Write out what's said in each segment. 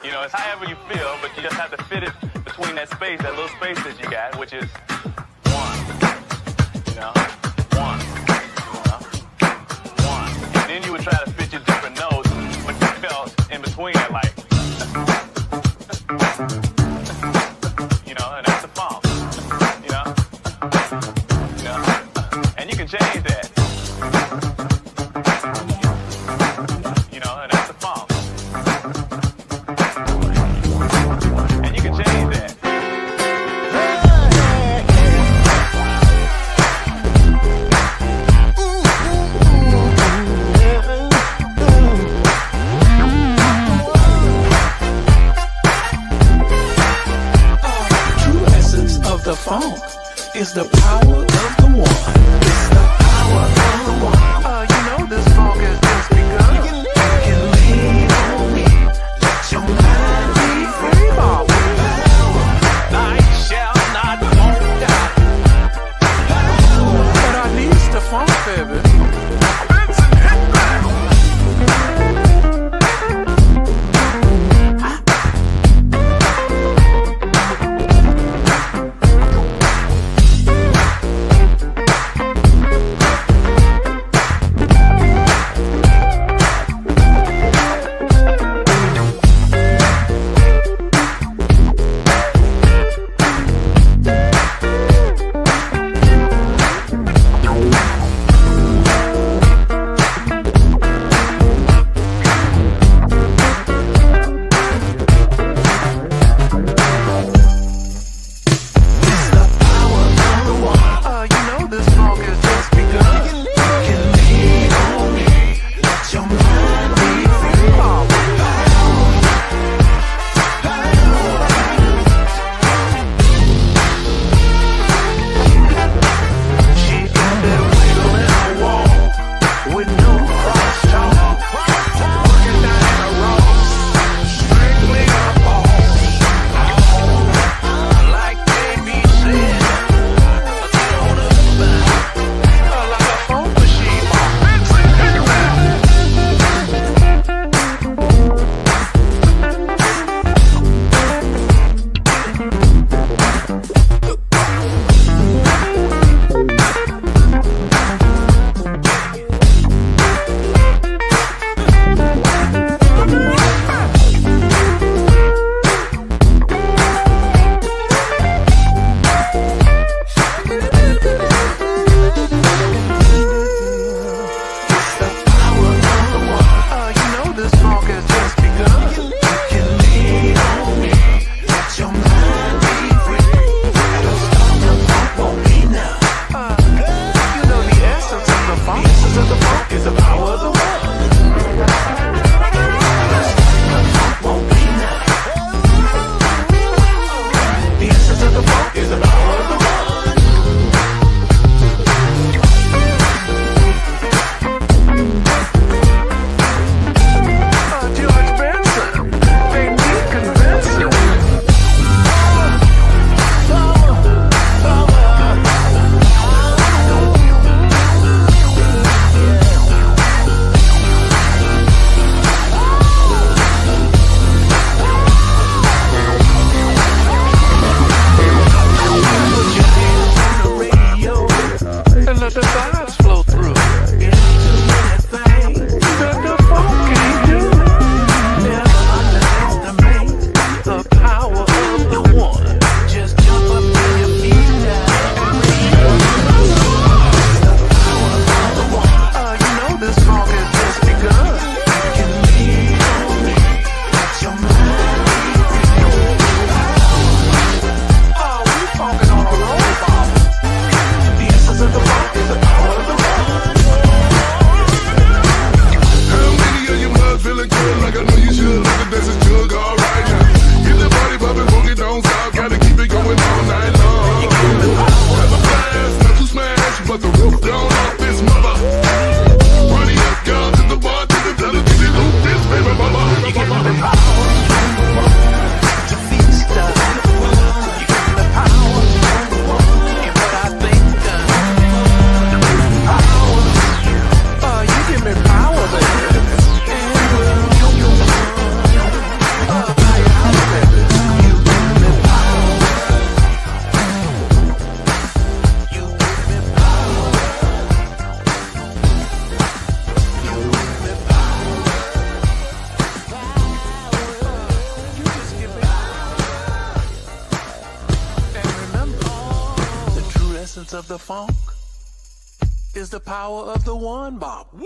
You know, it's however you feel, but you just have to fit it between that space, that little space that you got, which is one. You know, one. You know, one. And then you would try to fit your different notes, but you felt in between it, like. You know, and that's the funk. You know, you know, and you can change that. You know, and that's the funk. And you can change that. True essence of the funk is the power of the one. It's the power of the one. You know this funk has just begun. You can lean on me, let your mind be free, Bob. Night shall not won't die. But I need the funk, baby. Benson, hit back. the funk is the power of the one, Bob. One!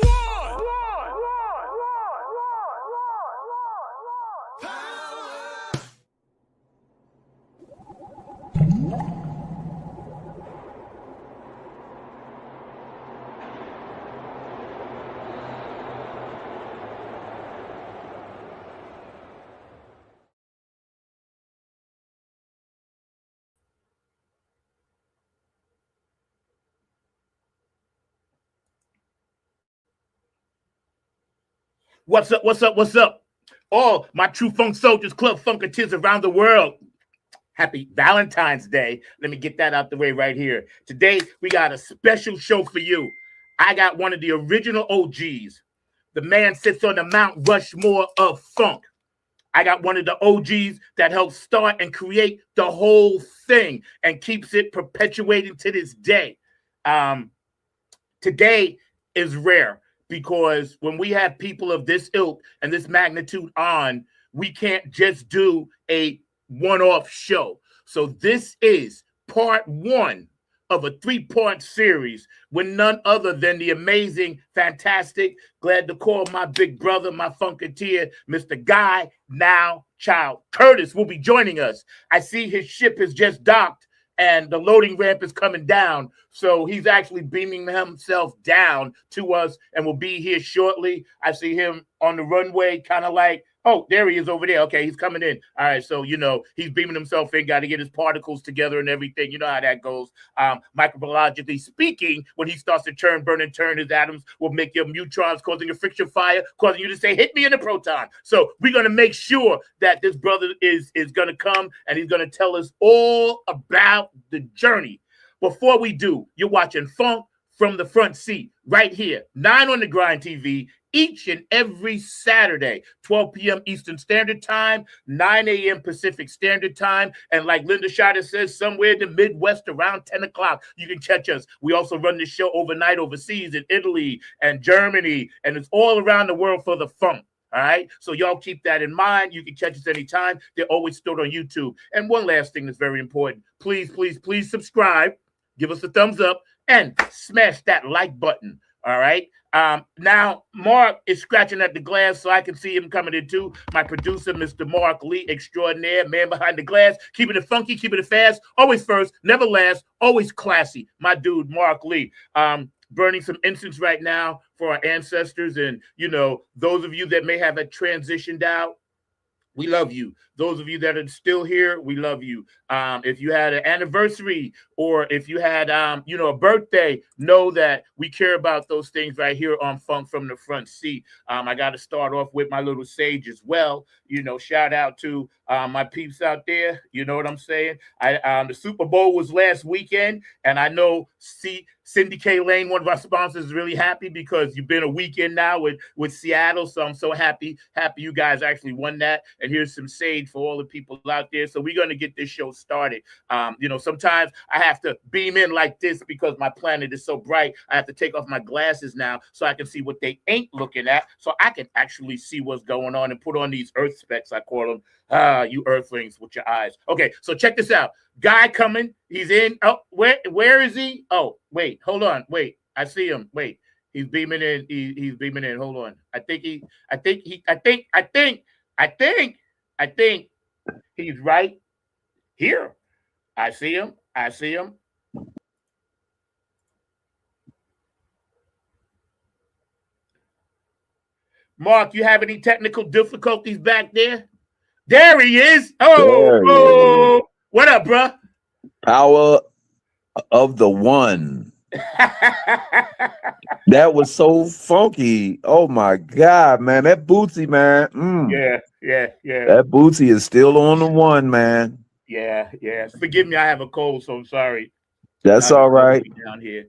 What's up? What's up? What's up? All my true funk soldiers, club funkatiers around the world. Happy Valentine's Day. Let me get that out the way right here. Today, we got a special show for you. I got one of the original OGs. The man sits on the Mount Rushmore of funk. I got one of the OGs that helped start and create the whole thing and keeps it perpetuating to this day. Today is rare, because when we have people of this ilk and this magnitude on, we can't just do a one-off show. So this is part one of a three-part series with none other than the amazing, fantastic, glad to call my big brother, my funketeer, Mr. Guy NowChild Curtis will be joining us. I see his ship has just docked and the loading ramp is coming down. So he's actually beaming himself down to us and will be here shortly. I see him on the runway, kind of like, oh, there he is over there. Okay, he's coming in. All right, so, you know, he's beaming himself in, got to get his particles together and everything. You know how that goes. Microbiologically speaking, when he starts to churn, burn, and turn, his atoms will make your neutrons, causing a friction fire, causing you to say, hit me in the proton. So we're going to make sure that this brother is going to come, and he's going to tell us all about the journey. Before we do, you're watching Funk from the Front Seat right here, 9 on the Grind TV, each and every Saturday, 12 p.m. Eastern Standard Time, 9 a.m. Pacific Standard Time. And like Linda Shada says, somewhere in the Midwest around 10 o'clock, you can catch us. We also run this show overnight overseas in Italy and Germany, and it's all around the world for the funk. All right, so y'all keep that in mind. You can catch us anytime. They're always stored on YouTube. And one last thing that's very important. Please, please, please subscribe. Give us a thumbs up and smash that like button. All right. Now, Mark is scratching at the glass so I can see him coming in too. My producer, Mr. Mark Lee, extraordinaire, man behind the glass, keeping it funky, keeping it fast, always first, never last, always classy. My dude, Mark Lee. Burning some incense right now for our ancestors. And, you know, those of you that may have transitioned out, we love you. Those of you that are still here, we love you. If you had an anniversary or if you had, you know, a birthday, know that we care about those things right here on Funk from the Front Seat. I got to start off with my little sage as well. You know, shout out to my peeps out there. You know what I'm saying? The Super Bowl was last weekend, and I know Cindy K. Lane, one of our sponsors, is really happy because you've been a weekend now with Seattle. So I'm so happy you guys actually won that. And here's some sage for all the people out there. So we're going to get this show started. You know, sometimes I have to beam in like this because my planet is so bright. I have to take off my glasses now so I can see what they ain't looking at, so I can actually see what's going on and put on these earth specs, I call them. You earthlings with your eyes. Okay, so check this out. Guy coming. He's in. Oh, where is he? Oh, wait, hold on. Wait, I see him. Wait, he's beaming in. He's beaming in. Hold on. I think he's right here. I see him. Mark, you have any technical difficulties back there? There he is. Oh, what up, bro? Power of the one. That was so funky. Oh my God, man. That Bootsy, man. Yeah. That Bootsy is still on the one, man. Yeah. Forgive me, I have a cold, so I'm sorry. That's all right. Down here.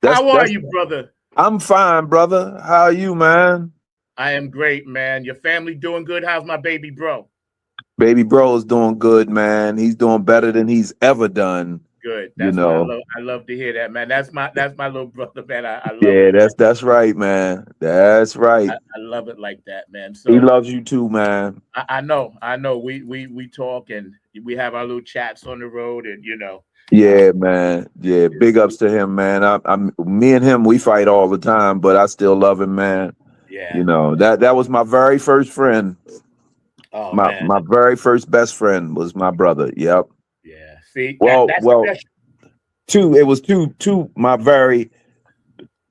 How are you, brother? I'm fine, brother. How are you, man? I am great, man. Your family doing good? How's my baby bro? Baby bro is doing good, man. He's doing better than he's ever done. Good. That's I love to hear that, man. That's my little brother, man. I love it. Yeah, that's right, man. That's right. I love it like that, man. So he loves you too, man. I know. We talk and we have our little chats on the road, and you know, Yeah, man. Yeah, big ups to him, man. Me and him, we fight all the time, but I still love him, man. Yeah. You know, that was my very first friend. Oh man. My very first best friend was my brother. Yep. Yeah. See, that's Well, special. two. It was two. My very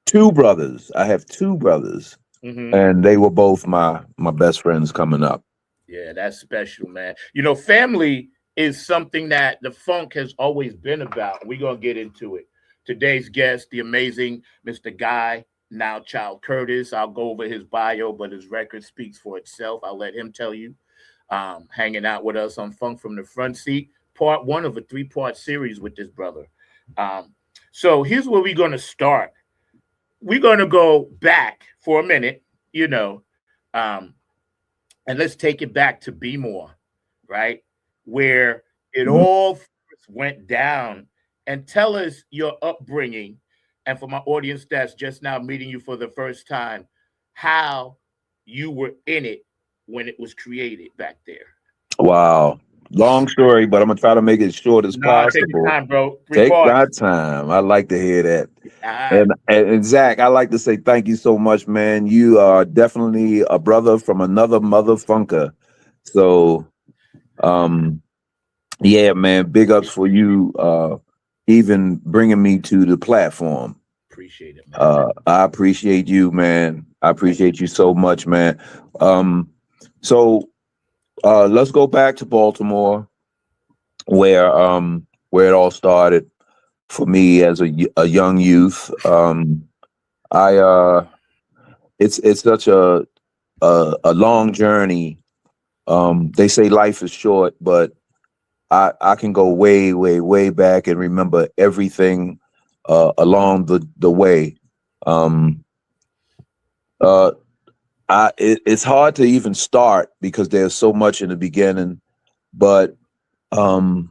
two brothers. I have two brothers, Hmm. and they were both my best friends coming up. Yeah, that's special, man. You know, family is something that the funk has always been about. We're gonna get into it. Today's guest, the amazing Mr. Guy, now Child Curtis. I'll go over his bio, but his record speaks for itself. I'll let him tell you. Hanging out with us on Funk from the Front Seat, part one of a three-part series with this brother. Um, so here's where we're gonna start. We're gonna go back for a minute, you know. Um, and let's take it back to Be More, right? Where it Mhm. all first went down. And tell us your upbringing. And for my audience that's just now meeting you for the first time, how you were in it when it was created back there. Wow. Long story, but I'm gonna try to make it short as No, take your possible. time, bro. Take Record. my time. I like to hear that. All right. And Zach, I like to say thank you so much, man. You are definitely a brother from another mother funker. So um yeah, man, big ups for you even bringing me to the platform. Appreciate it, man. I appreciate you, man. I appreciate you so much, man. Um so let's go back to Baltimore where it all started for me as a young youth. I it's such a long journey. They say life is short, but I can go way back and remember everything along the way. Um, uh, it's hard to even start because there's so much in the beginning. But um,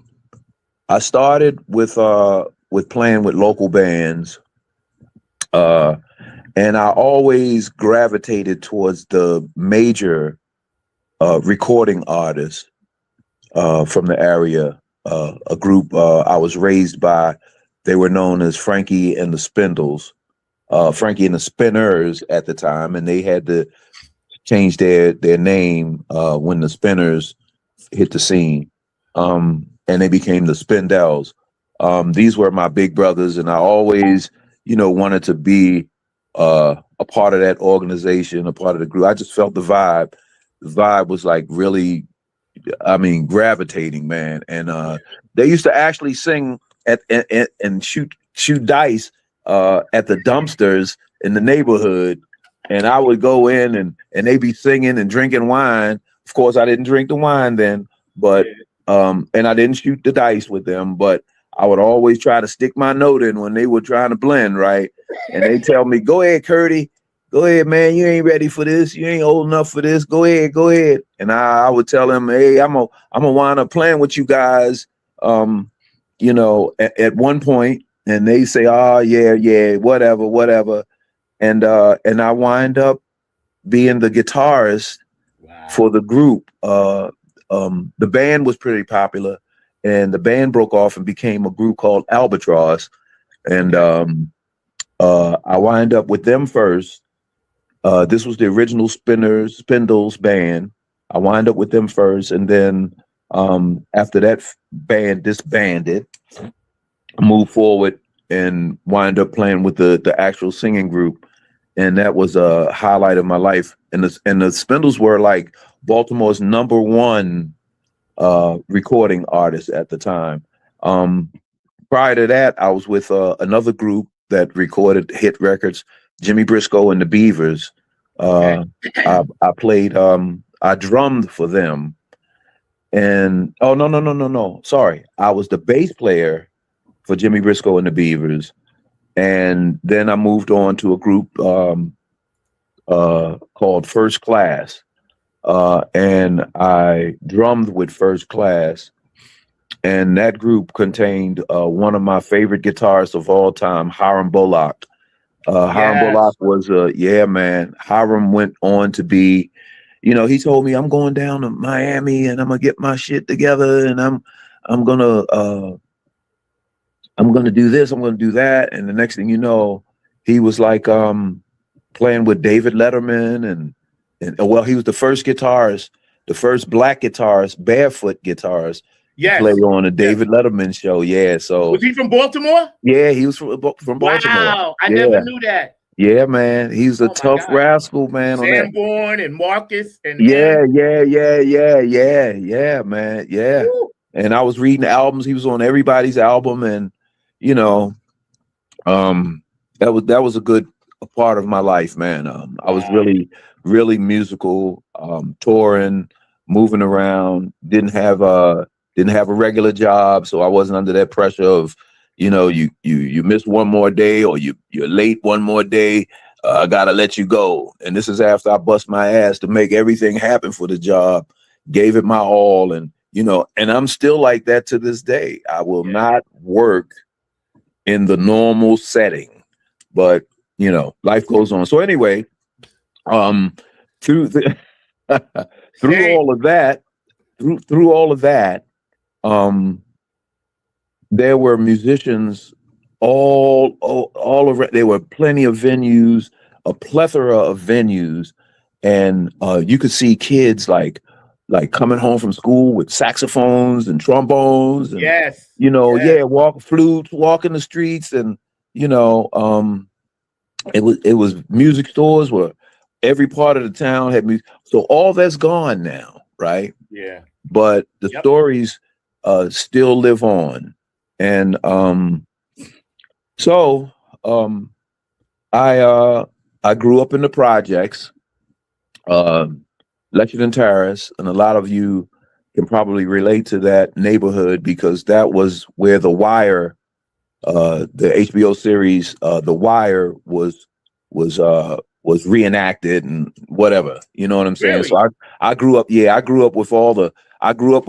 I started with playing with local bands. Uh, and I always gravitated towards the major recording artists from the area. A group I was raised by. They were known as Frankie and the Spindles, Frankie and the Spinners at the time, and they had to change their name when the Spinners hit the scene, and they became the Spindles. These were my big brothers, and I always, wanted to be a part of that organization, a part of the group. I just felt the vibe. The vibe was like really, I mean, gravitating, man. And they used to actually sing and shoot dice at the dumpsters in the neighborhood. And I would go in and they be singing and drinking wine. Of course, I didn't drink the wine then, but and I didn't shoot the dice with them, but I would always try to stick my note in when they were trying to blend, right? And they tell me, "Go ahead, Curdy. Go ahead, man. You ain't ready for this. You ain't old enough for this. Go ahead, go ahead." And I would tell them, "Hey, I'm a wind up playing with you guys." At one point, and they say, "Oh, yeah, whatever." And I wind up being the guitarist for the group. The band was pretty popular, and the band broke off and became a group called Albatross. And I wind up with them first. This was the original Spindles band. I wind up with them first, and then after that band disbanded, I moved forward and wind up playing with the actual singing group, and that was a highlight of my life. And the Spindles were like Baltimore's number one recording artist at the time. Prior to that, I was with another group that recorded hit records, Jimmy Briscoe and the Beavers. I played, I drummed for them. And oh, no. Sorry. I was the bass player for Jimmy Briscoe and the Beavers. And then I moved on to a group called First Class. And I drummed with First Class. And that group contained one of my favorite guitarists of all time, Hiram Bullock. Hiram Bullock was man. Hiram went on to be, he told me, "I'm going down to Miami and I'm gonna get my shit together and I'm gonna I'm going to do this, I'm going to do that. And the next thing you know, he was like playing with David Letterman and well, he was the first guitarist, the first black guitarist, barefoot guitarist to play Yes. on a David Letterman show. Yeah. So Was he from Baltimore? yeah, he was from Baltimore. Wow, I Yeah. never knew that. Yeah, man. He's a Oh my tough God. rascal, man, on that. Sanborn and Marcus and Yeah, him. yeah, man. Yeah. Woo. And I was reading albums. He was on everybody's album, and you know, that was a good part of my life, man. I was really musical, touring, moving around. Didn't have a regular job, so I wasn't under that pressure of, you miss one more day or you're late one more day. I gotta let you go. And this is after I bust my ass to make everything happen for the job, gave it my all, and and I'm still like that to this day. I will not work in the normal setting, but life goes on. So anyway, through the through all of that, there were musicians all around. There were plenty of venues, a plethora of venues, and you could see kids like coming home from school with saxophones and trombones, and walk flutes, walk in the streets, and it was music stores where every part of the town had music. So all that's gone now, right? Yeah. But the stories still live on, and I grew up in the projects. Lexington Terrace, and a lot of you can probably relate to that neighborhood because that was where The Wire, the HBO series, The Wire was reenacted and whatever. You know what I'm saying? Really? So I grew up. Yeah, I grew up with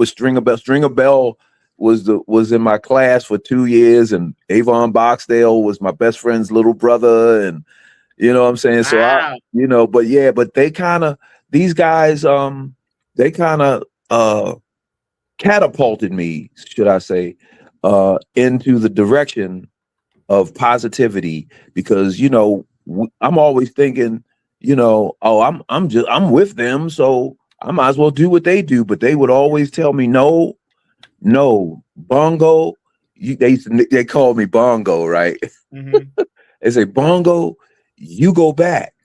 Stringer Bell. Stringer Bell was in my class for 2 years, and Avon Boxdale was my best friend's little brother, and you know what I'm saying? Wow. So but they kind of, these guys, they kind of catapulted me, should I say, into the direction of positivity, because I'm always thinking, I'm with them, so I might as well do what they do. But they would always tell me, no, Bongo. They called me Bongo, right? Mm-hmm. They say, Bongo, you go back.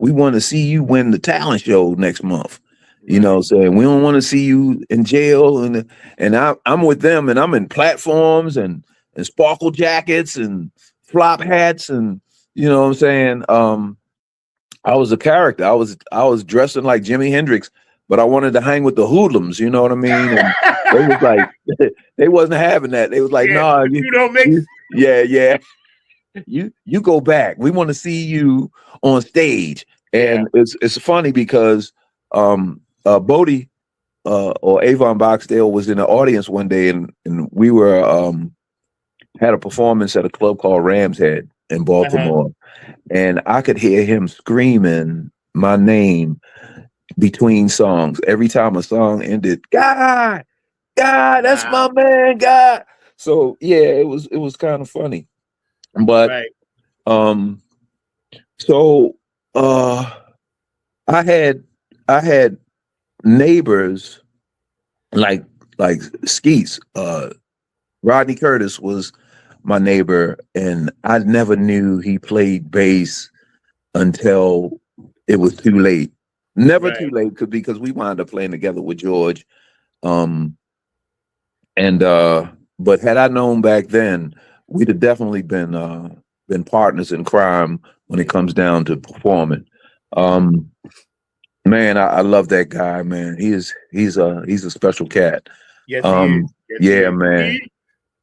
We want to see you win the talent show next month. So we don't want to see you in jail. And I'm with them, and I'm in platforms and sparkle jackets and flop hats, and you know what I'm saying? I was a character. I was dressing like Jimi Hendrix, but I wanted to hang with the hoodlums, you know what I mean? And they was like, they wasn't having that. They was like, nah, you don't mix. Yeah. You go back. We want to see you on stage. And it's funny because Bodie or Avon Boxdale was in the audience one day, and we were had a performance at a club called Ram's Head in Baltimore, and I could hear him screaming my name between songs. Every time a song ended, God, that's my man, God. So yeah, it was kind of funny. But so I had neighbors like Skeets. Rodney Curtis was my neighbor, and I never knew he played bass until it was too late. Never too late, because we wound up playing together with George. But had I known back then, we'd have definitely been partners in crime when it comes down to performing. Man, I love that guy, man. He's a special cat. Yes, he is. Yes, he is. Man.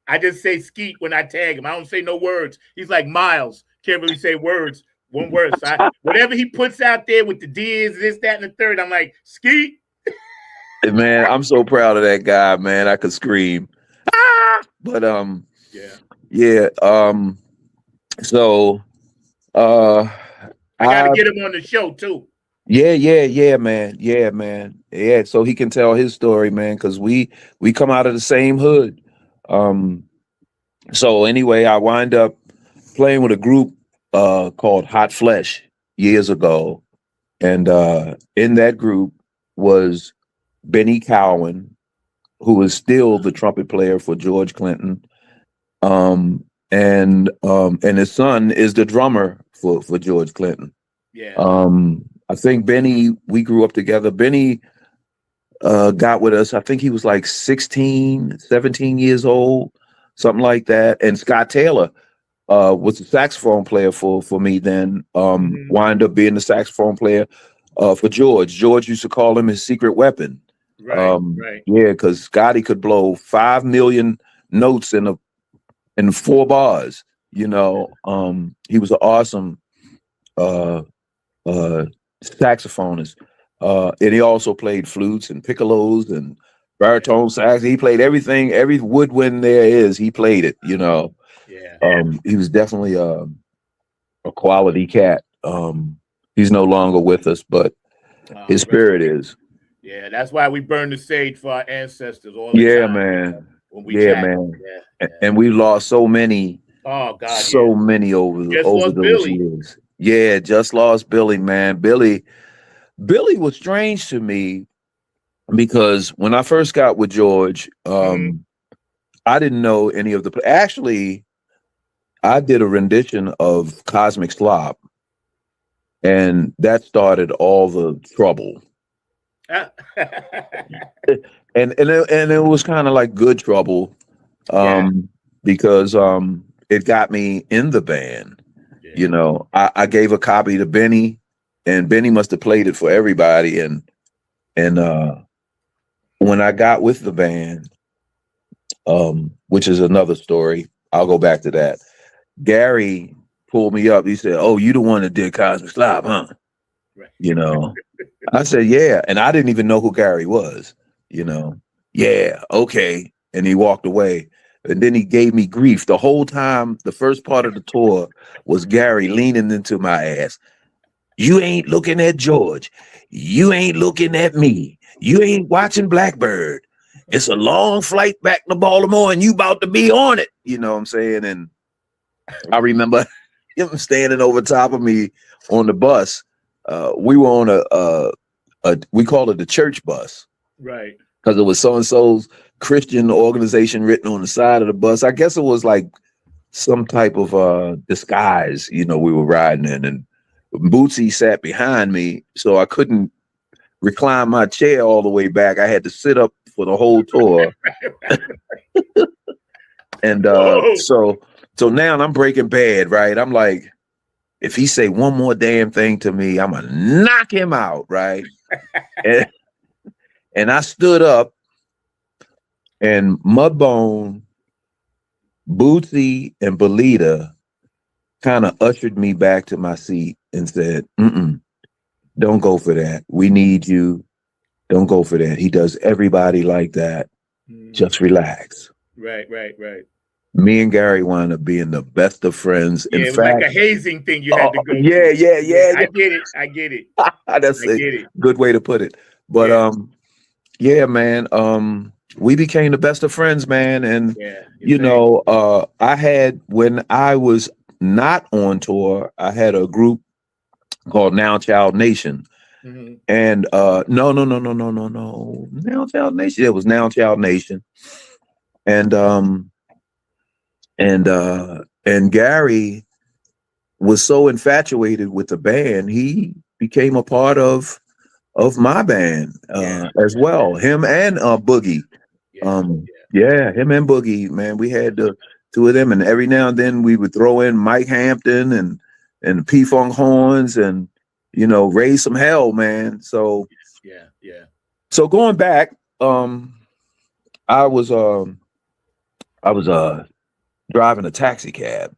I just say Skeet when I tag him. I don't say no words. He's like Miles. Can't really say words. One word. So whatever he puts out there with the D's, this, that, and the third, I'm like, Skeet. Man, I'm so proud of that guy, man. I could scream. But so I gotta get him on the show too. Yeah, man. Yeah, so he can tell his story, man, because we come out of the same hood. So anyway, I wind up playing with a group called Hot Flesh years ago, and in that group was Benny Cowan, who is still the trumpet player for George Clinton, and his son is the drummer for George Clinton. Yeah. I think Benny, we grew up together. Benny got with us, I think he was like 16, 17 years old, something like that. And Scott Taylor was the saxophone player for me then, wind up being the saxophone player for George. George used to call him his secret weapon. Right, right. Yeah, because Scotty could blow 5 million notes in 4 bars. You know, he was an awesome saxophonist. And he also played flutes and piccolos and baritone sax. He played everything, every woodwind there is, he played it, you know. Yeah. He was definitely a quality cat. He's no longer with us, but his spirit is. Yeah, that's why we burn the sage for our ancestors all the Yeah, time. man. When we chat. Man. Yeah. And we lost so many. Oh God, so many over those Billy. years. Yeah, just lost Billy, man. Billy was strange to me because when I first got with George, I didn't know any of the. Actually, I did a rendition of Cosmic Slop, and that started all the trouble. and it was kind of like good trouble, because it got me in the band. Yeah. You know, I gave a copy to Benny, and Benny must have played it for everybody. And when I got with the band, which is another story, I'll go back to that. Gary pulled me up. He said, "Oh, you the one that did Cosmic Slop, huh?" Right. You know, I said, "Yeah," and I didn't even know who Gary was. You know, yeah, okay, and he walked away. And then he gave me grief the whole time. The first part of the tour was Gary leaning into my ass. "You ain't looking at George. You ain't looking at me. You ain't watching Blackbird. It's a long flight back to Baltimore and you about to be on it." You know what I'm saying? And I remember him standing over top of me on the bus. We were on we called it the church bus. Right. Because it was so-and-so's Christian organization written on the side of the bus. I guess it was like some type of disguise, you know, we were riding in. And Bootsy sat behind me, so I couldn't recline my chair all the way back. I had to sit up for the whole tour. And so now I'm Breaking Bad, right? I'm like, if he say one more damn thing to me, I'm gonna knock him out, right? And I stood up, and Mudbone, Bootsy, and Belita kind of ushered me back to my seat and said, "Don't go for that. We need you. Don't go for that. He does everybody like that. Just relax." Right. Me and Gary wound up being the best of friends. Yeah, In it was fact, like a hazing thing you had to go yeah. I get it. That's a good way to put it. But yeah, man. We became the best of friends, man. And you know, I had, when I was not on tour, I had a group called NowChild Nation. And no. NowChild Nation. It was NowChild Nation. And Gary was so infatuated with the band, he became a part of my band as well. Him and Boogie. Him and Boogie, man. We had the two of them, and every now and then we would throw in Mike Hampton and P-Funk Horns and, you know, raise some hell, man. So So going back, I was driving a taxi cab,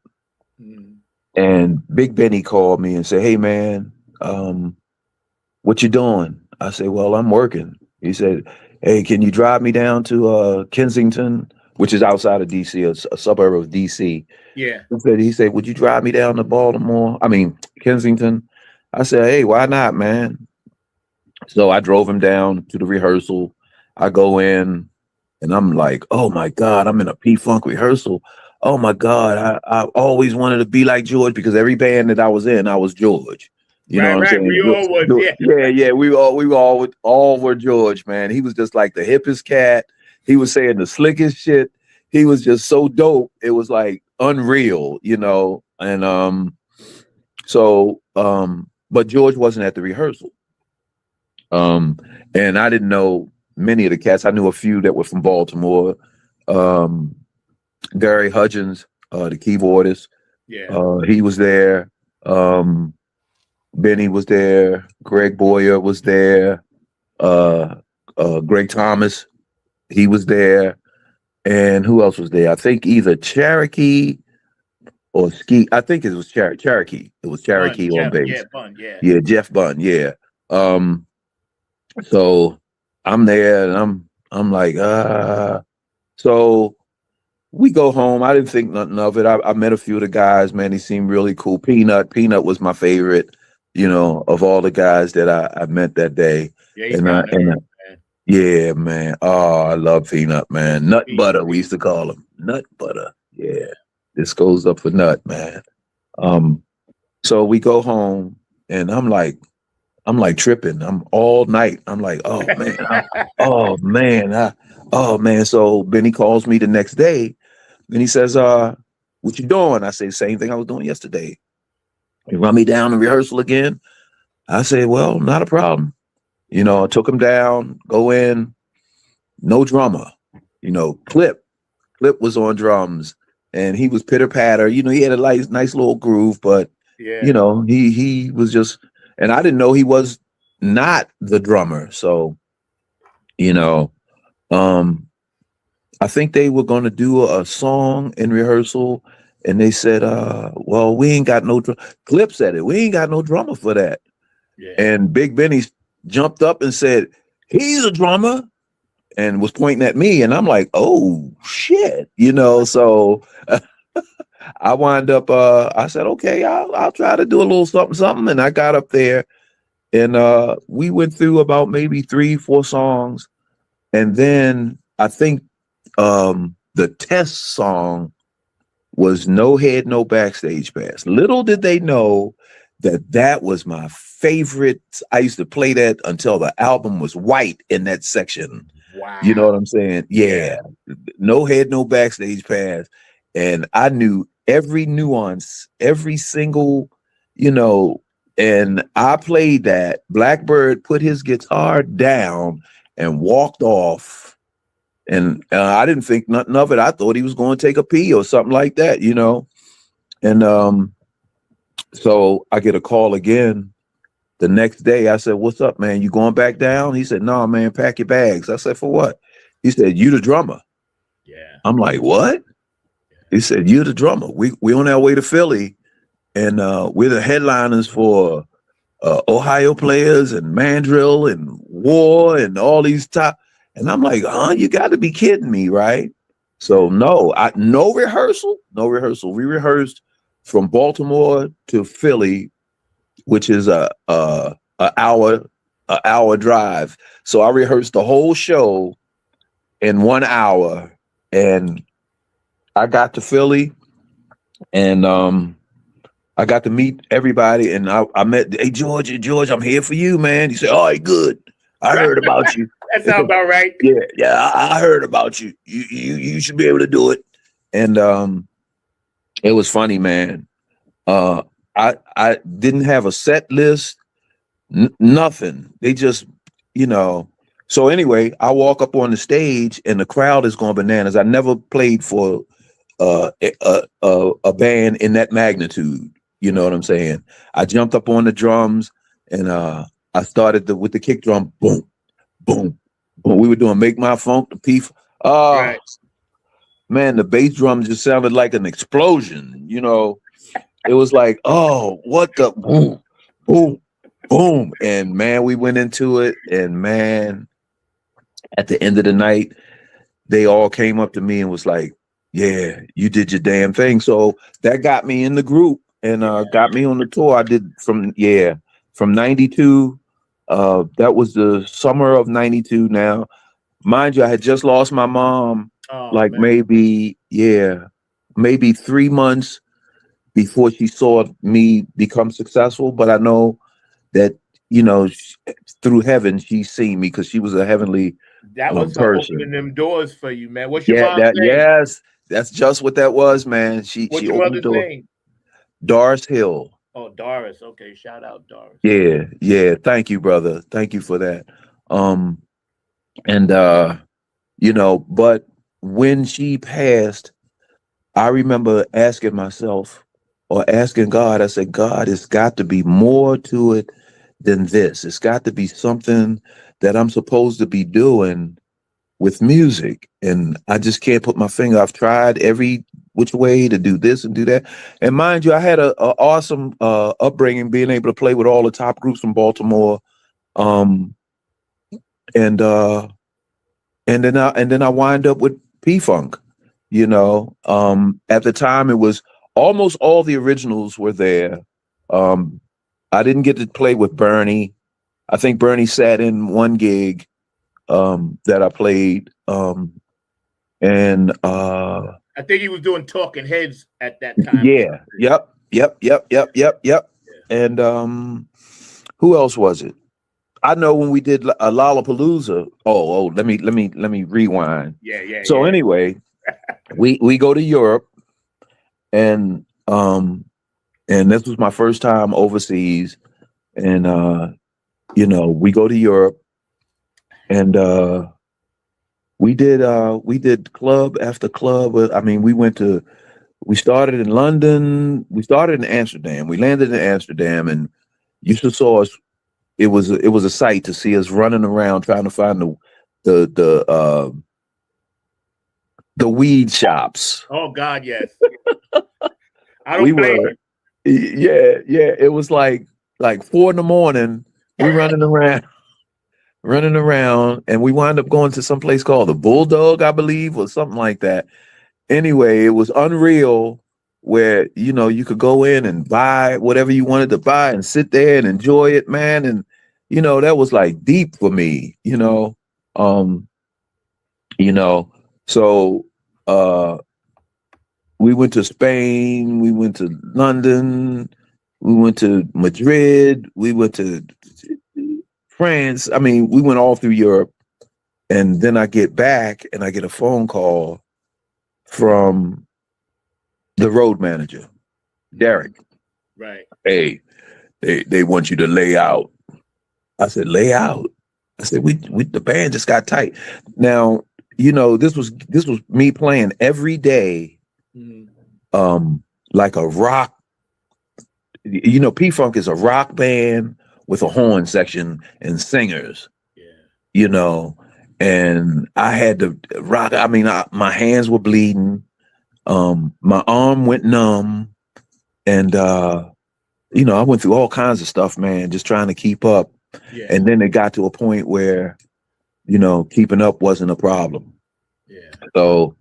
and Big Benny called me and said, "Hey man, what you doing?" I said, "Well, I'm working." He said, "Hey, can you drive me down to Kensington, which is outside of DC, a suburb of DC?" Yeah. He said, "Would you drive me down to Kensington?" I said, "Hey, why not, man?" So I drove him down to the rehearsal. I go in and I'm like, "Oh my God, I'm in a P-Funk rehearsal. oh my God, I always wanted to be like George, because every band that I was in, I was George. You know what I'm saying? We all was, Yeah. We all were George, man. He was just like the hippest cat. He was saying the slickest shit. He was just so dope. It was like unreal, you know. And but George wasn't at the rehearsal. And I didn't know many of the cats. I knew a few that were from Baltimore. Gary Hudgens, the keyboardist. Yeah. He was there. Benny was there. Greg Boyer was there. Greg Thomas, he was there. And who else was there? I think either Cherokee or Ski. I think it was Cherokee. It was Cherokee on bass. Yeah, Bun, yeah. Yeah, Jeff Bunn, yeah. So I'm there and I'm like, so we go home. I didn't think nothing of it. I met a few of the guys, man. He seemed really cool. Peanut was my favorite, you know, of all the guys that I met that day. Yeah, yeah, man. Oh, I love Peanut, man. Nut butter, we used to call him. Nut butter. Yeah. This goes up for nut, man. So we go home and I'm like tripping. I'm all night. I'm like, oh man. So Benny calls me the next day and he says, what you doing? I say, same thing I was doing yesterday. You run me down in rehearsal again? I say, well, not a problem. You know, I took him down, go in, no drummer. You know, Clip was on drums and he was pitter patter. You know, he had a nice little groove, but you know, he was just, and I didn't know he was not the drummer. So, you know, I think they were going to do a song in rehearsal and they said, well, we ain't got no Clip said it. We ain't got no drummer for that. Yeah. And Big Benny jumped up and said, he's a drummer, and was pointing at me. And I'm like, oh shit, you know? So I wind up, I said, okay, I'll try to do a little something. And I got up there and we went through about maybe 3-4 songs. And then I think the test song was No Head, No Backstage Pass. Little did they know that was my favorite. I used to play that until the album was white in that section. Wow. You know what I'm saying? Yeah. No Head, No Backstage Pass. And I knew every nuance, every single, you know, and I played that. Blackbird put his guitar down and walked off. And I didn't think nothing of it. I thought he was going to take a pee or something like that, you know? And so I get a call again the next day. I said, what's up, man? You going back down? He said, no, man, pack your bags. I said, for what? He said, you the drummer. Yeah. I'm like, what? He said, you the drummer. We on our way to Philly, and we're the headliners for Ohio Players and Mandrill and War and all these top. And I'm like, you got to be kidding me, right? So no rehearsal. We rehearsed from Baltimore to Philly, which is a hour drive. So I rehearsed the whole show in 1 hour, and I got to Philly, and I got to meet everybody, and I met, hey, George, I'm here for you, man. He said, all right, good. I heard about you. That sounds about right. Yeah, I heard about you. You should be able to do it. And it was funny, man. I didn't have a set list, nothing. They just, you know. So anyway, I walk up on the stage and the crowd is going bananas. I never played for a band in that magnitude. You know what I'm saying? I jumped up on the drums and I started with the kick drum. Boom, boom, boom. We were doing Make My Funk, the P. Right. Man, the bass drum just sounded like an explosion. You know, it was like, oh, what the boom, boom, boom. And man, we went into it. And man, at the end of the night, they all came up to me and was like, yeah, you did your damn thing. So that got me in the group and got me on the tour. I did from 92. That was the summer of 92 now. Mind you, I had just lost my mom, maybe, maybe 3 months before she saw me become successful, but I know that, through heaven, she's seen me because she was a heavenly That was her opening person. them doors for you, man. What's your Yeah, mom's name? yes, that's just what that was, man. She What's she your opened the mother's door. name? Doris Hill. Oh, Doris. Okay, shout out Doris. Yeah. Thank you, brother. Thank you for that. And but when she passed, I remember asking myself or asking God, I said, God, it's got to be more to it than this. It's got to be something that I'm supposed to be doing with music. And I just can't put my finger. I've tried every which way to do this and do that. And mind you, I had a awesome upbringing, being able to play with all the top groups from Baltimore. And then I wind up with P-Funk. At the time it was almost all the originals were there. I didn't get to play with Bernie. I think Bernie sat in one gig that I played. I think he was doing Talking Heads at that time. Yeah. Yep. And who else was it? I know when we did a Lollapalooza. Oh, let me rewind. Yeah. So anyway, we go to Europe, and this was my first time overseas, and we go to Europe, and we did club after club. I mean, we started in London, we started in Amsterdam, we landed in Amsterdam, and you just saw us. It was a sight to see us running around trying to find the weed shops. Oh God, yes. I don't blame you. Yeah. It was like 4 a.m. We running around, and we wound up going to some place called the Bulldog, I believe, or something like that. Anyway, it was unreal, where you could go in and buy whatever you wanted to buy and sit there and enjoy it, man. And that was like deep for me, so we went to Spain, we went to London, we went to Madrid, we went to France. I mean, we went all through Europe. And then I get back and I get a phone call from the road manager, Derek. Right. Hey, they want you to lay out. I said, lay out. I said, we the band just got tight. Now, this was me playing every day, like a rock. P-Funk is a rock band with a horn section and singers. Yeah. And I had to rock. I mean, my hands were bleeding. My arm went numb, and I went through all kinds of stuff, man, just trying to keep up. Yeah. And then it got to a point where, keeping up wasn't a problem. Yeah. So,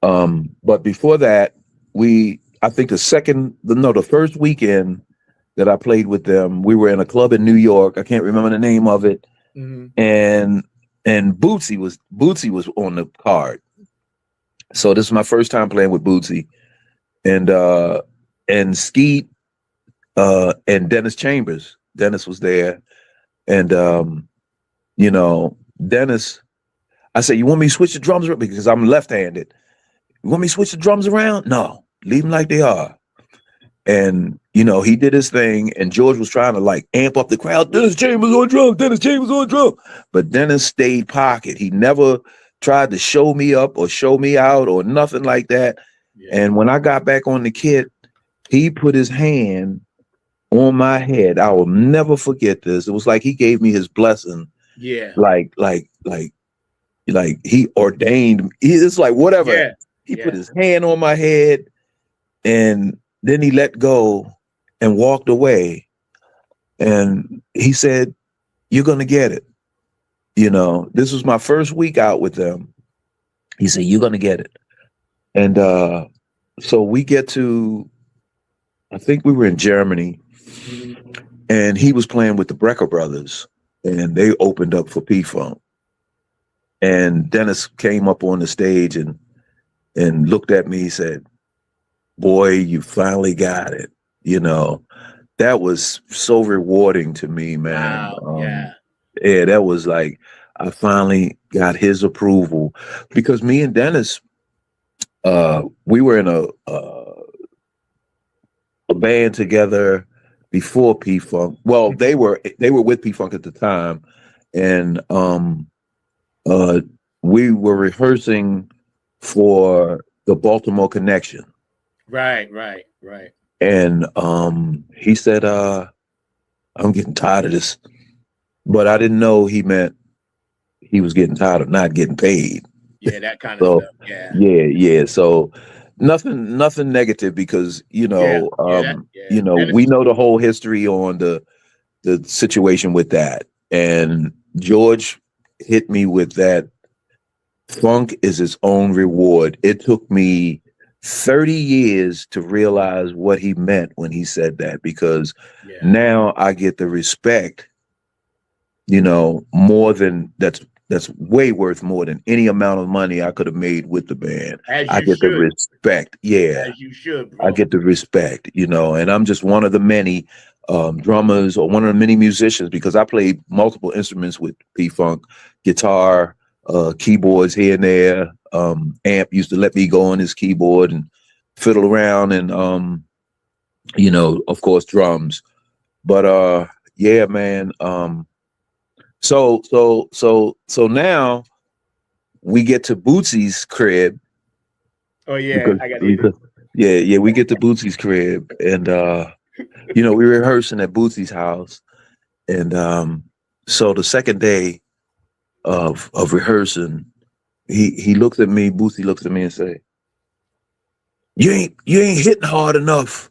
but before that, I think the first weekend that I played with them, we were in a club in New York. I can't remember the name of it. Mm-hmm. And Bootsy was on the card. So this is my first time playing with Bootsy, and Skeet, and Dennis Chambers. Dennis was there. And, Dennis, I said, you want me to switch the drums around? Because I'm left-handed. You want me to switch the drums around? No, leave them like they are. And, he did his thing, and George was trying to amp up the crowd. Dennis Chambers on drum. But Dennis stayed pocket. He never tried to show me up or show me out or nothing like that. Yeah. And when I got back on the kit, he put his hand on my head. I will never forget this. It was like he gave me his blessing. Yeah. Like he ordained. It's like whatever. Yeah. He put his hand on my head, and then he let go and walked away. And he said, "You're gonna get it." This was my first week out with them. He said, "You're gonna get it." And so we get to, I think we were in Germany, and he was playing with the Brecker Brothers, and they opened up for P-Funk. And Dennis came up on the stage and looked at me. He said, boy, you finally got it. You know, that was so rewarding to me, man. Wow. Yeah. Yeah, that was like I finally got his approval because me and Dennis, we were in a band together before P Funk. Well, they were with P Funk at the time, and uh, we were rehearsing for the Baltimore Connection. Right. And he said, I'm getting tired of this. But I didn't know he meant he was getting tired of not getting paid. Yeah, that kind of So stuff. Yeah. yeah. So nothing negative because you know, we know the whole history on the situation with that. And George hit me with that. Funk is its own reward. It took me 30 years to realize what he meant when he said that, because now I get the respect, you know, more than that's way worth more than any amount of money I could have made with the band. I get the respect. Yeah. As you should, bro. I get the respect, you know, and I'm just one of the many drummers or one of the many musicians, because I played multiple instruments with P Funk, guitar, keyboards here and there. Amp used to let me go on his keyboard and fiddle around, and you know, of course, drums. But yeah, man. So now we get to Bootsy's crib. Oh yeah, because, I got it. Yeah, we get to Bootsy's crib, and you know, we were rehearsing at Bootsy's house, and so the second day of rehearsing, he looks at me, Bootsy looks at me and say, You ain't hitting hard enough.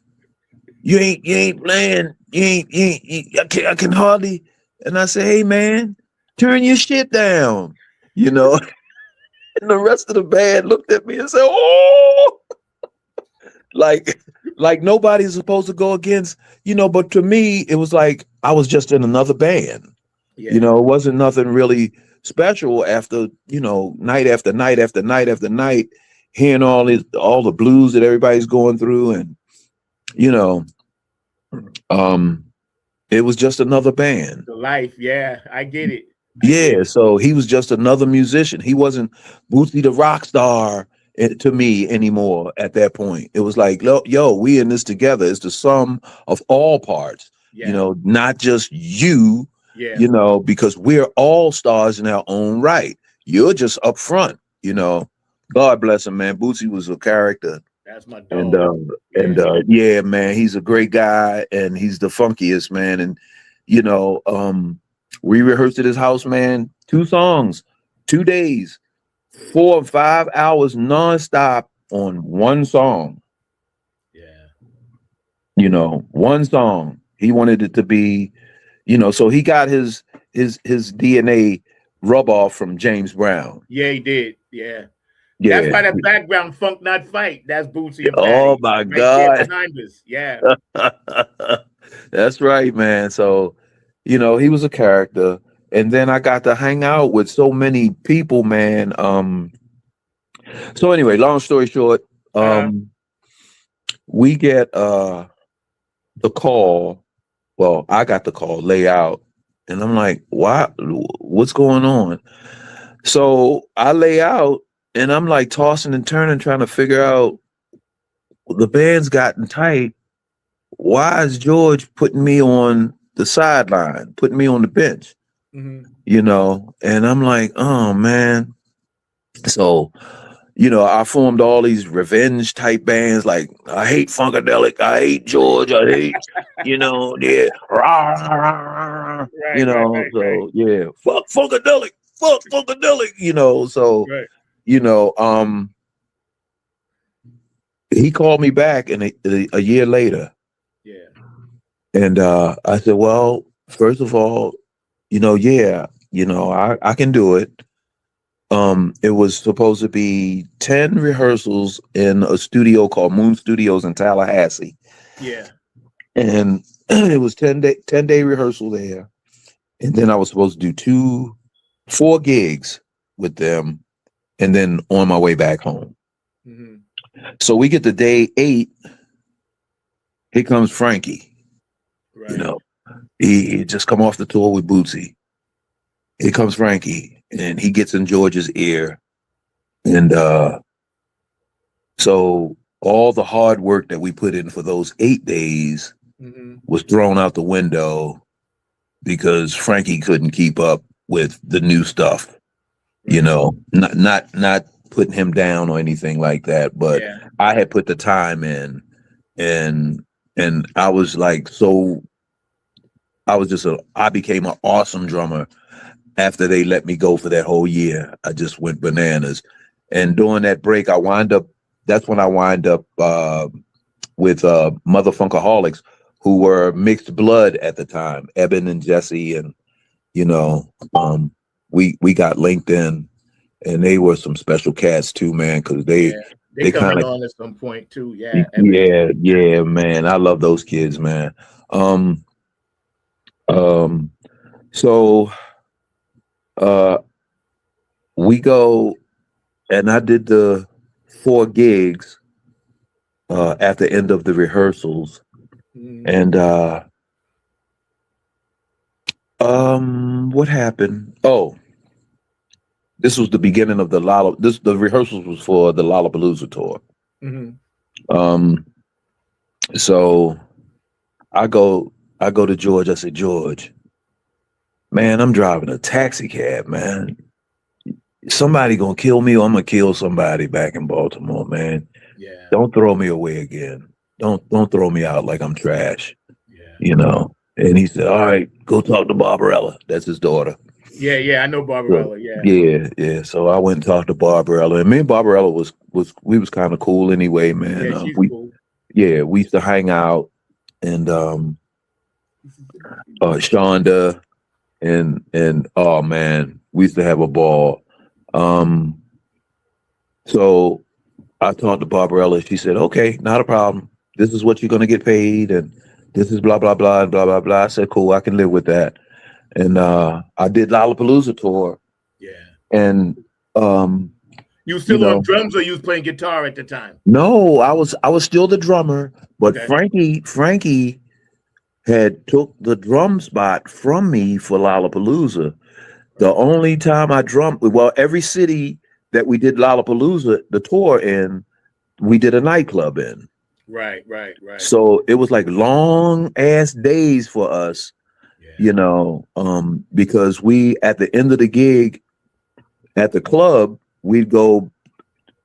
You ain't playing. I can hardly. And I say, hey man, turn your shit down. You know. And the rest of the band looked at me and said, oh, like nobody's supposed to go against, you know, but to me, it was like I was just in another band. Yeah. You know, it wasn't nothing really special after, you know, night after night after night after night, hearing all the blues that everybody's going through. And, you know, it was just another band. The life, yeah, I get it. Yeah, so he was just another musician. He wasn't Bootsy the rock star to me anymore at that point. It was like, yo, we in this together. It's the sum of all parts, you know, not just you, you know, because we're all stars in our own right. You're just up front, you know. God bless him, man. Bootsy was a character. That's my dog. And yeah, man, he's a great guy, and he's the funkiest, man. And, you know, we rehearsed at his house, man, 2 songs, 2 days, 4 or 5 hours nonstop on one song. Yeah. You know, one song. He wanted it to be, you know, so he got his DNA rub off from James Brown. Yeah, he did. Yeah. Yeah. That's why that background funk not fight. That's Bootsy. Oh my God. Behind us. Yeah. That's right, man. So, you know, he was a character. And then I got to hang out with so many people, man. So anyway, long story short, we get the call. Well, I got the call, lay out. And I'm like, what's going on? So I lay out, and I'm like tossing and turning, trying to figure out, the band's gotten tight. Why is George putting me on the sideline, putting me on the bench? Mm-hmm. You know, and I'm like, oh man. So, you know, I formed all these revenge type bands, like I hate Funkadelic, I hate George, I hate, you know, yeah, rah, rah, rah, rah, you know, so yeah, fuck Funkadelic, you know, so you know, he called me back and a year later. Yeah. And I said, well, first of all, you know, I can do it. It was supposed to be 10 rehearsals in a studio called Moon Studios in Tallahassee. Yeah. And it was 10-day rehearsal there. And then I was supposed to do 4 gigs with them, and then on my way back home. Mm-hmm. So we get to day 8. Here comes Frankie. Right. You know, he just come off the tour with Bootsy. Here comes Frankie, and he gets in George's ear. And so all the hard work that we put in for those 8 days was thrown out the window because Frankie couldn't keep up with the new stuff. You know, not putting him down or anything like that, but I had put the time in, and I was like, I became an awesome drummer after they let me go for that whole year. I just went bananas. And during that break, that's when I wind up with Mother Funkaholics, who were mixed blood at the time, Eben and Jesse, and you know, we got linked in, and they were some special cats too, man, because they coming kind of on at some point too. Yeah, man. I love those kids, man. So we go, and I did the 4 gigs at the end of the rehearsals. And what happened? Oh, this was the beginning of the rehearsals was for the Lollapalooza tour. So I go to George. I say, George, man, I'm driving a taxi cab, man. Somebody gonna kill me, or I'm gonna kill somebody back in Baltimore, man. Yeah. Don't throw me away again. Don't throw me out like I'm trash. Yeah. You know. And he said, all right, go talk to Barbarella. That's his daughter. Yeah, I know Barbarella. Yeah. So I went and talked to Barbarella, and me and Barbarella was kind of cool anyway, man. Yeah, she's cool. Yeah, we used to hang out, and Shonda, and oh man, we used to have a ball. So I talked to Barbarella. She said, okay, not a problem. This is what you're going to get paid. And this is blah, blah, blah, blah, blah, blah. I said, cool, I can live with that. And I did Lollapalooza tour. Yeah. And you were still on drums, or you was playing guitar at the time? No, I was still the drummer, but Frankie had took the drum spot from me for Lollapalooza. The only time I drummed, well, every city that we did Lollapalooza, the tour in, we did a nightclub in. Right. So it was like long ass days for us, you know, because we, at the end of the gig at the club, we'd go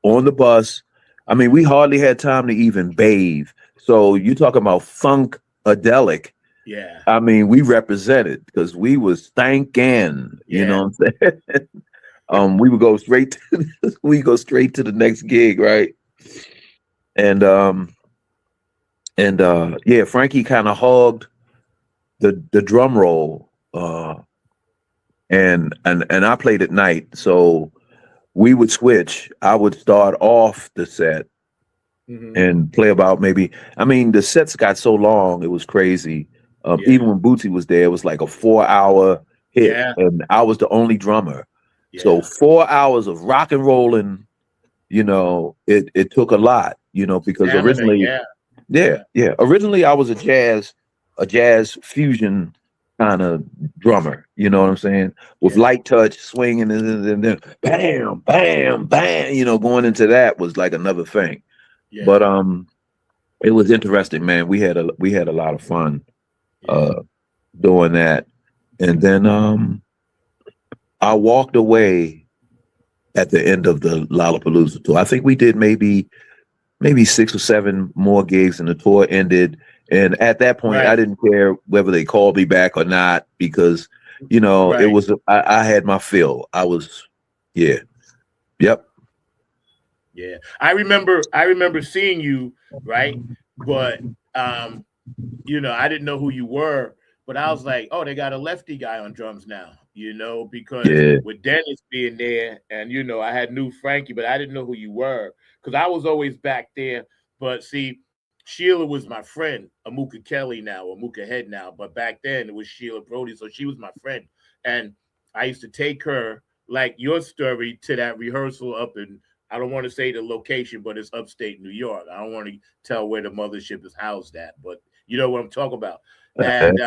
on the bus. I mean, we hardly had time to even bathe. So you talking about funkadelic. Yeah. I mean, we represented because we was thanking, you know what I'm saying? We would go straight to the next gig, right? And Frankie kind of hogged the drum roll, and I played at night, so we would switch. I would start off the set and play about the sets got so long, it was crazy. Even when Bootsy was there, it was like a 4-hour hit, and I was the only drummer. So 4 hours of rock and rolling, you know, it took a lot, you know, because originally I was a jazz fusion kind of drummer, you know what I'm saying? With light touch, swinging, and then bam, bam, bam, you know, going into that was like another thing. Yeah. But it was interesting, man. We had a lot of fun doing that. And then I walked away at the end of the Lollapalooza tour. I think we did maybe 6 or 7 more gigs, and the tour ended. And at that point, I didn't care whether they called me back or not, because, you know, it was, I had my fill. I was, yep. Yeah. I remember seeing you, right? But, you know, I didn't know who you were, but I was like, oh, they got a lefty guy on drums now, you know, because with Dennis being there, and, you know, I knew Frankie, but I didn't know who you were, because I was always back there. But see, Sheila was my friend, Amuka Kelly now, Amuka Head now, but back then it was Sheila Brody, so she was my friend. And I used to take her, like your story, to that rehearsal up in, I don't want to say the location, but it's upstate New York. I don't want to tell where the mothership is housed at, but you know what I'm talking about. And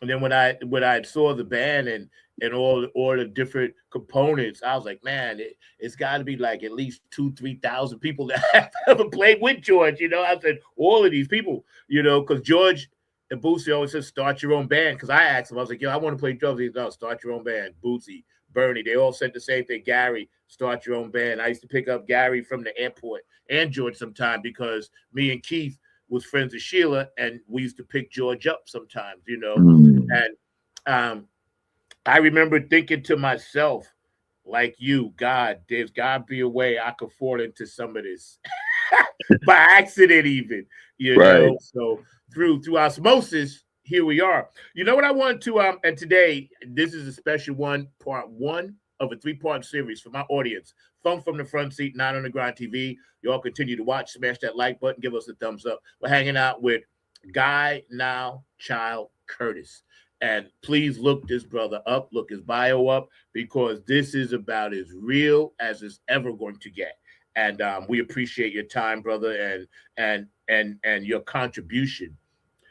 then when I saw the band and all the different components, I was like, man, it's got to be like at least 2,000-3,000 people that have ever played with George. You know, I said all of these people, you know, because George and Bootsy always said start your own band. Because I asked him, I was like, yo, I want to play drums. He's no, start your own band. Bootsy, Bernie, they all said the same thing. Gary, start your own band. I used to pick up Gary from the airport and George sometime because me and Keith was friends with Sheila, and we used to pick George up sometimes, you know. And I remember thinking to myself, like you, God, there's got to be a way I could fall into some of this by accident, even, you know. So through osmosis, here we are. You know what I want to and today this is a special one, part one of a 3-part series for my audience. Funk from the Front Seat, 9 on the Grind TV. You all continue to watch, smash that like button, give us a thumbs up. We're hanging out with Guy NowChild Curtis. And please look this brother up, look his bio up, because this is about as real as it's ever going to get. And we appreciate your time, brother, and your contribution.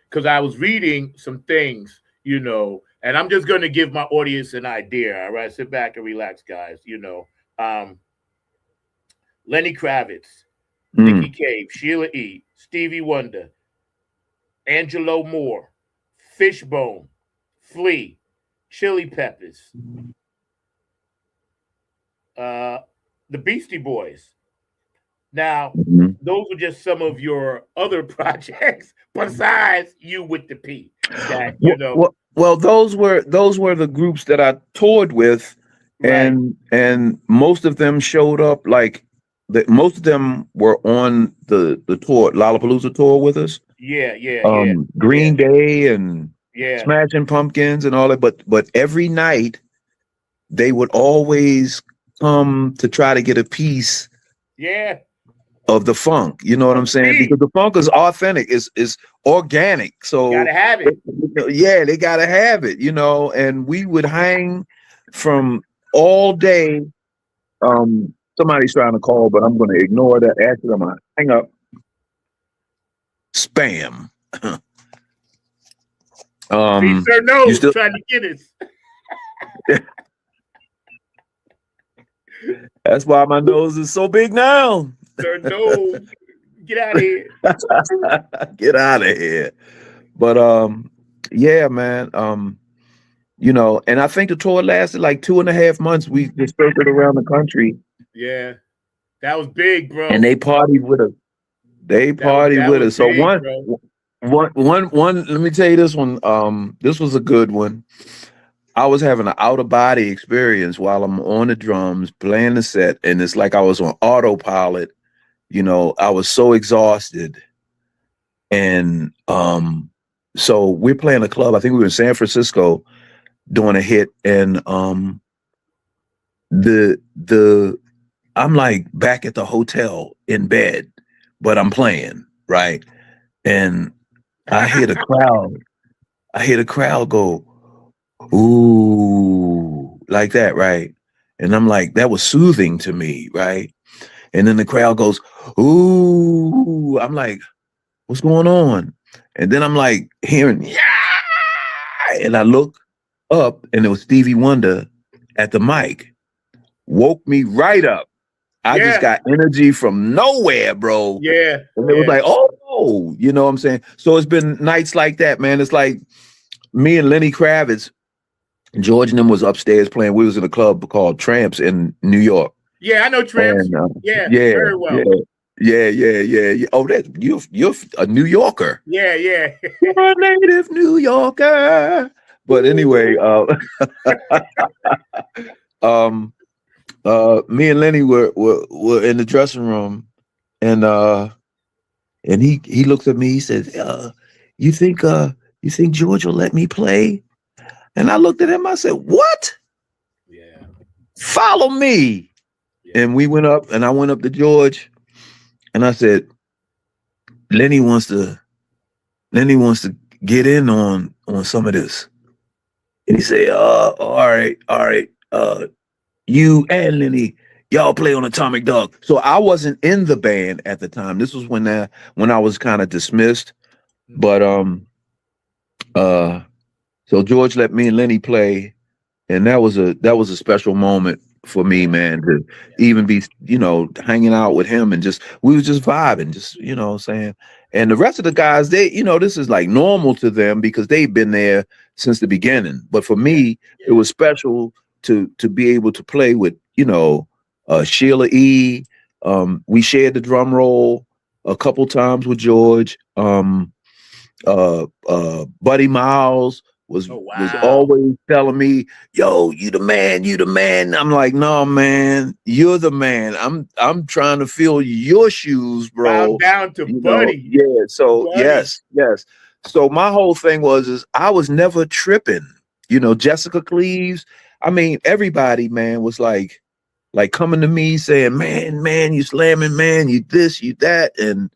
Because I was reading some things, you know, and I'm just going to give my audience an idea. All right, sit back and relax, guys. You know, Lenny Kravitz, Nikki Cave, Sheila E., Stevie Wonder, Angelo Moore, Fishbone, Flea, Chili Peppers, the Beastie Boys. Now, those are just some of your other projects besides you with the P. That, you know. Well, those were the groups that I toured with, and most of them showed up. Like most of them were on the tour, Lollapalooza tour with us. Green Day and Smashing Pumpkins and all that. But every night they would always come to try to get a piece. Of the funk, you know what I'm saying? Because the funk is authentic, is organic. So you gotta have it. Yeah, they gotta have it, you know. And we would hang from all day. Somebody's trying to call, but I'm gonna ignore that. Actually, I'm gonna hang up. Spam. Sir, no, you still trying to get it. That's why my nose is so big now. Sir, no, get out of here. Get out of here. But yeah, man. You know, and I think the tour lasted like 2.5 months. We just circled around the country. Yeah, that was big, bro. And they partied with us. So one. Let me tell you this one. This was a good one. I was having an out of body experience while I'm on the drums playing the set, and it's like I was on autopilot. You know, I was so exhausted. And so we're playing a club. I think we were in San Francisco doing a hit, and I'm like back at the hotel in bed, but I'm playing, right? And I hear the crowd go, ooh, like that, right? And I'm like, that was soothing to me, right? And then the crowd goes, ooh. I'm like, what's going on? And then I'm like hearing, yeah. And I look up, and it was Stevie Wonder at the mic. Woke me right up. I just got energy from nowhere, bro. Yeah. And it was like, oh, you know what I'm saying? So it's been nights like that, man. It's like me and Lenny Kravitz, George and them was upstairs playing. We was in a club called Tramps in New York. Yeah, I know Tramps. And, very well. Yeah. Oh, you're a New Yorker. Yeah. You're a native New Yorker. But anyway, me and Lenny were in the dressing room, and he looked at me. He said, "You think George will let me play?" And I looked at him. I said, "What? Yeah, follow me." Yeah. And we went up, and I went up to George, and I said, "Lenny wants to get in on some of this." And he said, all right. You and Lenny y'all play on Atomic Dog. So I wasn't in the band at the time. This was when I was kind of dismissed. But so George let me and Lenny play, and that was a special moment for me, man, to even be, hanging out with him, and we was just vibing, just, saying. And the rest of the guys, they, this is like normal to them because they've been there since the beginning. But for me, it was special to be able to play with, Sheila E. We shared the drum roll a couple times with George. Buddy Miles was always telling me, "Yo, you the man." I'm like, "No, man, you're the man. I'm trying to fill your shoes, bro." Bow down to Buddy. Yeah. So Buddy. yes. So my whole thing is I was never tripping. Jessica Cleaves. I mean, everybody, man, was like coming to me saying, man, you slamming, man, you this, you that, and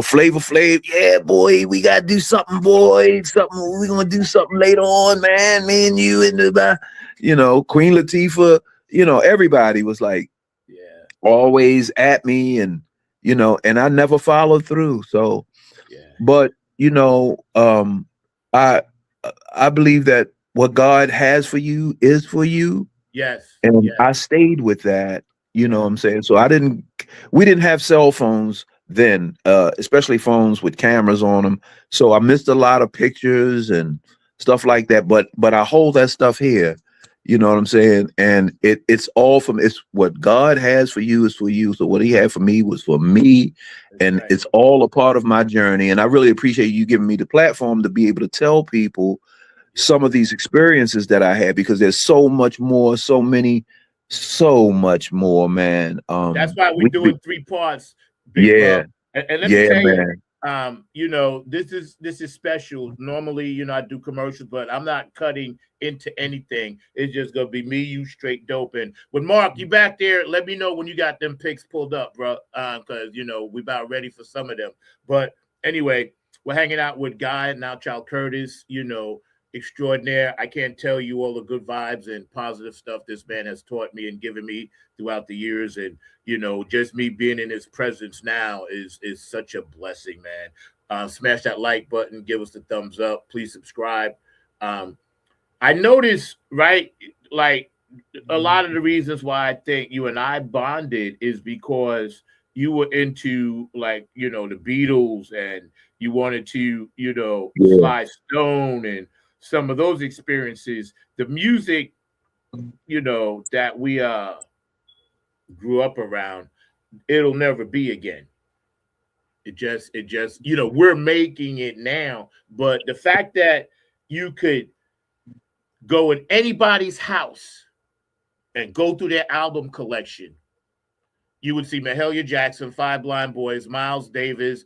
Flavor Flav, yeah, boy, we gotta do something, boy. We're gonna do something later on, man. Me and you and the Queen Latifah, everybody was like always at me, and and I never followed through. So but I believe that what God has for you is for you. Yes. And I stayed with that, what I'm saying? So we didn't have cell phones then, especially phones with cameras on them. So I missed a lot of pictures and stuff like that. But I hold that stuff here, you know what I'm saying? And it's what God has for you is for you. So what he had for me was for me. And it's all a part of my journey. And I really appreciate you giving me the platform to be able to tell people some of these experiences that I had, because there's so much more, so much more, man. That's why we're doing 3 parts. Yeah. And let me tell man. you, this is special. Normally, I do commercials, but I'm not cutting into anything. It's just gonna be me, you, straight dope. And with Mark, you back there, let me know when you got them picks pulled up, bro. Because we about ready for some of them. But anyway, we're hanging out with Guy, NowChild Curtis, extraordinaire. I can't tell you all the good vibes and positive stuff this man has taught me and given me throughout the years. And just me being in his presence now is such a blessing, man. Smash that like button, give us the thumbs up, please subscribe. I noticed, right, like a lot of the reasons why I think you and I bonded is because you were into, like, the Beatles, and you wanted to Sly Stone and some of those experiences. The music, that we grew up around, it'll never be again. It just we're making it now. But the fact that you could go in anybody's house and go through their album collection, you would see Mahalia Jackson, Five Blind Boys, Miles Davis,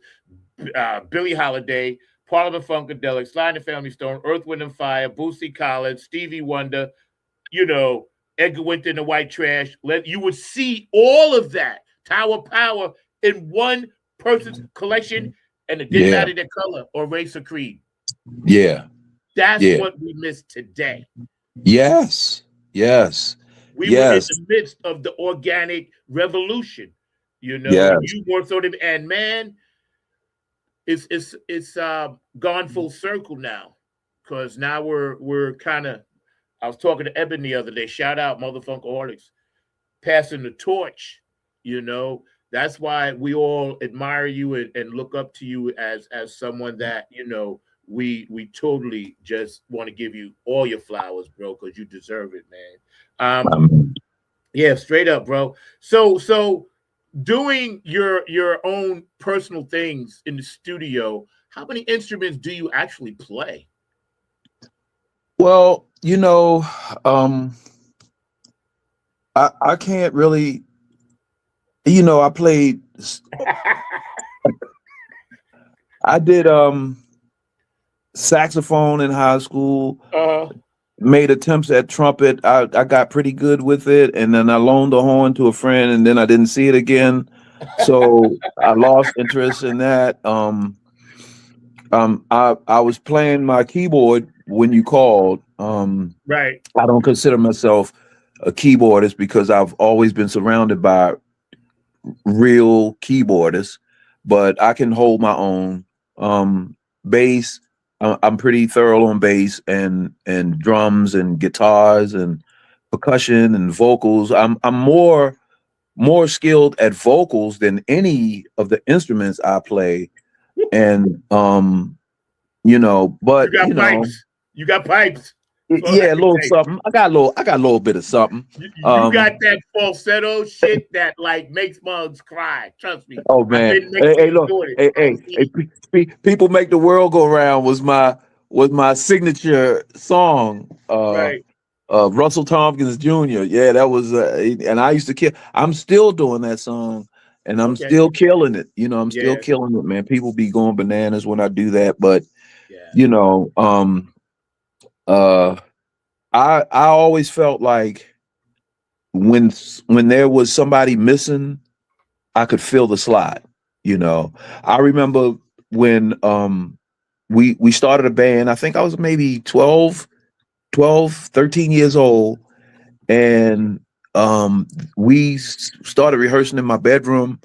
Billie Holiday, Parliament Funkadelic, Sly and the Family Stone, Earth, Wind and Fire, Bootsy Collins, Stevie Wonder, Edgar Winter and the White Trash. You would see all of that, Tower Power, in one person's collection, and it didn't matter their color or race or creed. Yeah. That's what we miss today. Yes. We were in the midst of the organic revolution, you more so than, and man, it's gone full circle now, because now we're kind of, I was talking to Eben the other day, shout out Motherfunkaholics, passing the torch. That's why we all admire you and look up to you as someone that we totally just want to give you all your flowers, bro, because you deserve it, man. Yeah, straight up, bro. So doing your own personal things in the studio, how many instruments do you actually play? Well, I can't really, I played, I did saxophone in high school, made attempts at trumpet. I got pretty good with it, and then I loaned the horn to a friend, and then I didn't see it again. So I lost interest in that. I was playing my keyboard when you called. Right. I don't consider myself a keyboardist because I've always been surrounded by real keyboardists, but I can hold my own. Bass, I'm pretty thorough on bass and drums and guitars and percussion and vocals. I'm more skilled at vocals than any of the instruments I play. And but You got pipes. You got pipes. yeah, a little something. I got a little bit of something. You got that falsetto shit that like makes mugs cry. Trust me. Oh man, hey, look, people make the world go round was my signature song. Right. Russell Tompkins Jr. Yeah, that was, and I used to kill. I'm still doing that song, and I'm still killing it. I'm still killing it, man. People be going bananas when I do that, but I always felt like when there was somebody missing, I could feel the slide. I remember when we started a band. I think I was maybe 12, 13 years old, and we started rehearsing in my bedroom,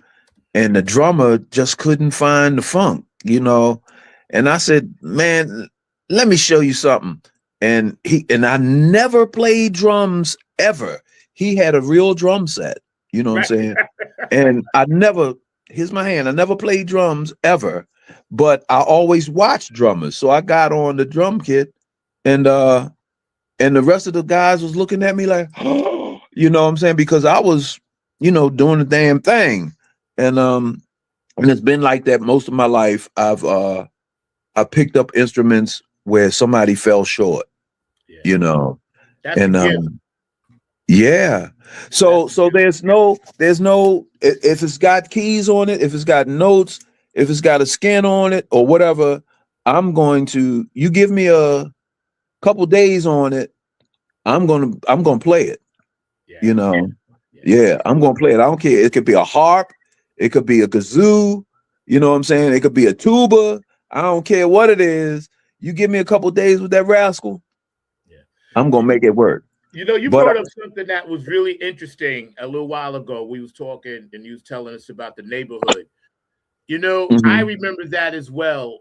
and the drummer just couldn't find the funk, and I said, man, let me show you something. And I never played drums ever. He had a real drum set, you know what I'm saying? And here's my hand. I never played drums ever, but I always watched drummers. So I got on the drum kit, and the rest of the guys was looking at me like, oh, you know what I'm saying? Because I was, doing the damn thing. And it's been like that most of my life. I picked up instruments where somebody fell short. That's yeah. So there's no if it's got keys on it, if it's got notes, if it's got a skin on it or whatever, you give me a couple days on it, I'm gonna play it. I'm gonna play it. I don't care. It could be a harp, it could be a kazoo, you know what I'm saying? It could be a tuba. I don't care what it is. You give me a couple days with that rascal, I'm gonna make it work. You brought up something that was really interesting a little while ago. We was talking and you was telling us about the neighborhood. I remember that as well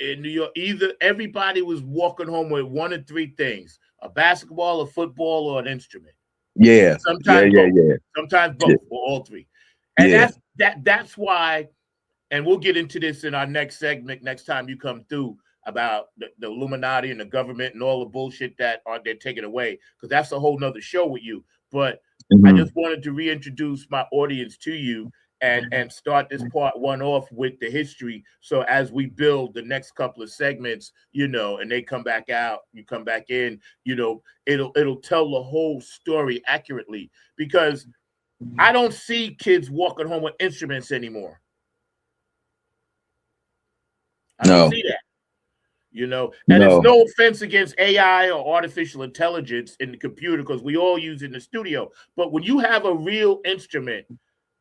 in New York. Either everybody was walking home with one of three things: a basketball, a football, or an instrument. Yeah. Sometimes both. Sometimes both, or all three. And that's why, and we'll get into this in our next segment next time you come through, about the Illuminati and the government and all the bullshit that they're taking away, because that's a whole nother show with you. But I just wanted to reintroduce my audience to you and start this part one off with the history. So as we build the next couple of segments, and they come back out, you come back in, it'll tell the whole story accurately, because I don't see kids walking home with instruments anymore. I don't see that. And it's no offense against AI or artificial intelligence in the computer, because we all use it in the studio. But when you have a real instrument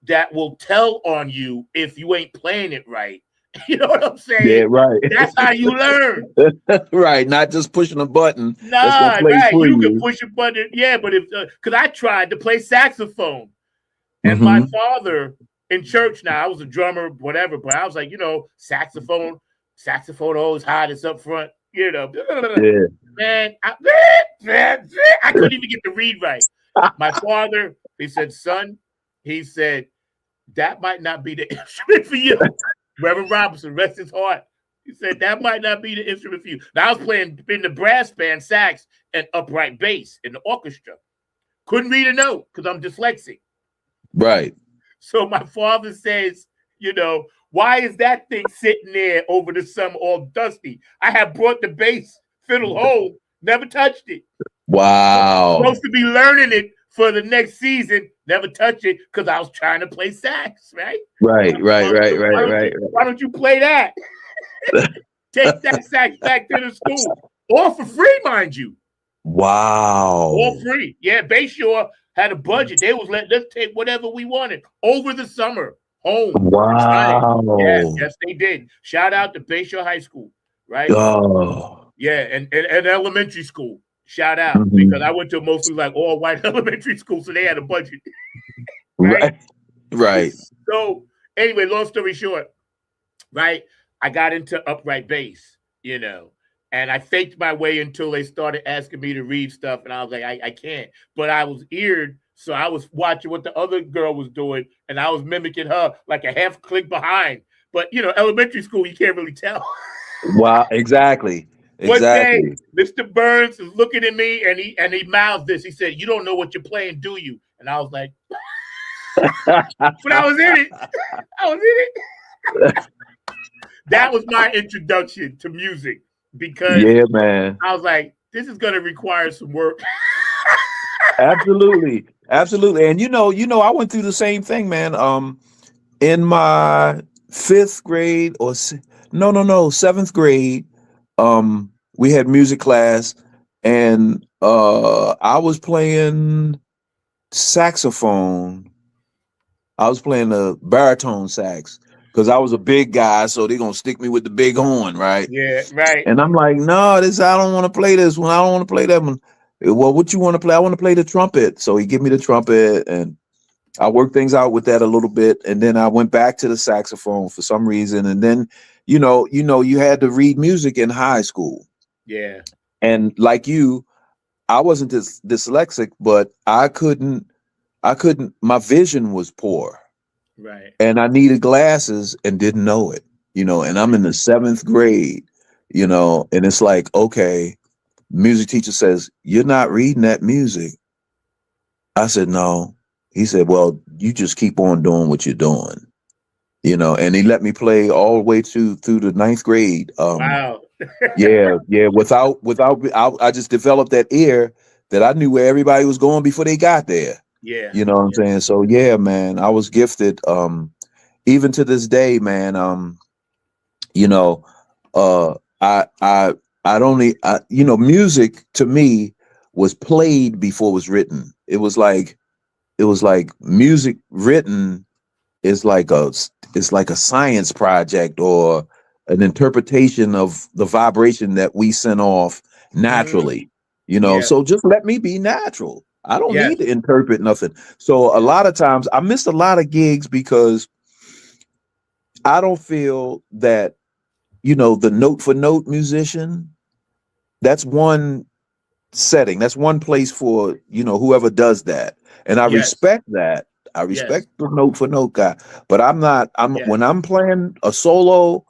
that will tell on you if you ain't playing it right, you know what I'm saying? Yeah, right. That's how you learn. Right, not just pushing a button. Nah, right. You can push a button. Yeah, but because I tried to play saxophone, and my father in church, now I was a drummer, whatever, but I was like, saxophone always hottest up front, Man, I couldn't even get the read right. My father, he said, son, that might not be the instrument for you. Reverend Robinson, rest his heart. He said, that might not be the instrument for you. Now, I was playing in the brass band, sax, and upright bass in the orchestra. Couldn't read a note because I'm dyslexic. Right. So my father says, why is that thing sitting there over the summer all dusty? I have brought the bass fiddle home, never touched it. Wow. I'm supposed to be learning it for the next season, never touch it because I was trying to play sax, right? Right. Why don't you play that? Take that sax back to the school. All for free, mind you. Wow. All free. Yeah, Bayshore had a budget. They was let's take whatever we wanted over the summer. Home. Wow. Yes, they did. Shout out to Bayshore High School, right? Oh. Yeah, and elementary school. Shout out, because I went to mostly like all white elementary school, so they had a budget. Right? Right. So anyway, long story short, right? I got into upright bass, and I faked my way until they started asking me to read stuff, and I was like, I can't. But I was eared, so I was watching what the other girl was doing, and I was mimicking her like a half click behind. But elementary school, you can't really tell. Wow. Exactly. One day, Exactly. Mr. Burns is looking at me, and he mouthed this. He said, "You don't know what you're playing, do you?" And I was like, but I was in it. I was in it. That was my introduction to music, because Yeah, man. I was like, this is going to require some work. Absolutely. Absolutely. And I went through the same thing, man. In my 5th grade or seventh grade, we had music class, and I was playing saxophone. I was playing the baritone sax because I was a big guy, so they're gonna stick me with the big horn, right? Yeah, right. And I'm like, no, I don't want to play this one. I don't want to play that one. Well, what you want to play? I want to play the trumpet. So he gave me the trumpet, and I worked things out with that a little bit, and then I went back to the saxophone for some reason. And then, you had to read music in high school. Yeah. And like you, I wasn't dyslexic, but I couldn't, my vision was poor. Right. And I needed glasses and didn't know it, and I'm in the 7th grade, and it's like, okay, music teacher says, you're not reading that music. I said, no. He said, well, you just keep on doing what you're doing, and he let me play all the way through the 9th grade. Wow. Yeah. I just developed that ear that I knew where everybody was going before they got there. Yeah. You know what I'm saying? So yeah, man, I was gifted. Even to this day, man, music to me was played before it was written. It was like music written is like a science project or an interpretation of the vibration that we send off naturally. So just let me be natural. I don't need to interpret nothing. So a lot of times I missed a lot of gigs because I don't feel that, the note for note musician, that's one setting. That's one place for, whoever does that. And I respect that. I respect the note for note guy, but when I'm playing a solo,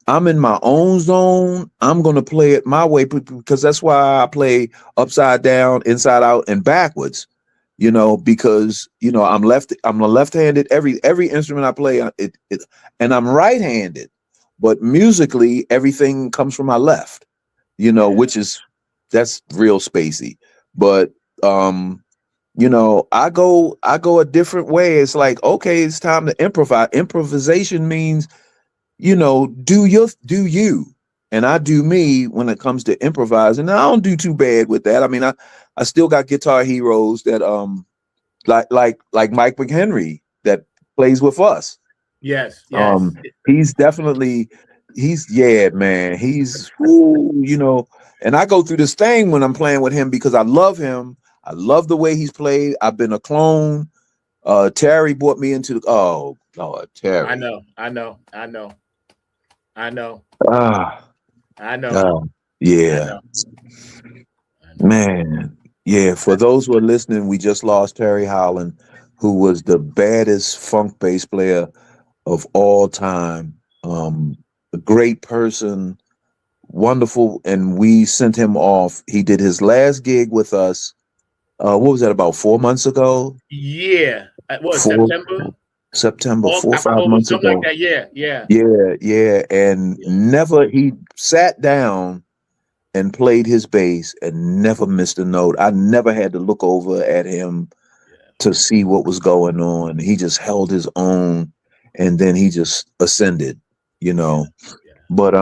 I'm in my own zone. I'm going to play it my way because that's why I play upside down, inside out, and backwards, because, I'm left-handed. Every instrument I play, and I'm right-handed, but musically everything comes from my left, that's real spacey. But, I go a different way. It's like, okay, it's time to improvise. Improvisation means, do you, and I do me when it comes to improvising. And I don't do too bad with that. I mean, I still got guitar heroes that, like Mike McHenry that plays with us. Yes. He's definitely, man, he's, and I go through this thing when I'm playing with him because I love him. I love the way he's played. I've been a clone. Terry brought me into Terry. I know. I know. Yeah. Man. Yeah. For those who are listening, we just lost Terry Howland, who was the baddest funk bass player of all time. A great person, wonderful. And we sent him off. He did his last gig with us. What was that, about 4 months ago? Yeah. September, 4 or 5 months ago. Like that. Yeah. Yeah. And never, he sat down and played his bass and never missed a note. I never had to look over at him to see what was going on. He just held his own, and then he just ascended, But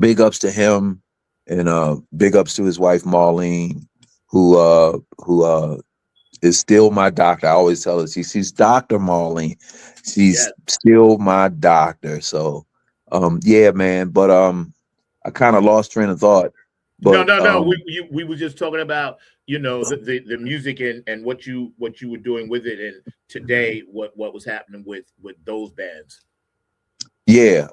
big ups to him, and big ups to his wife Marlene, who is still my doctor. I always tell her she's Dr. Marlene. She's still my doctor. So yeah, man. But I kind of lost train of thought. No, But no, no. We were just talking about, you know, the music and what you were doing with it, and today what was happening with those bands. yeah.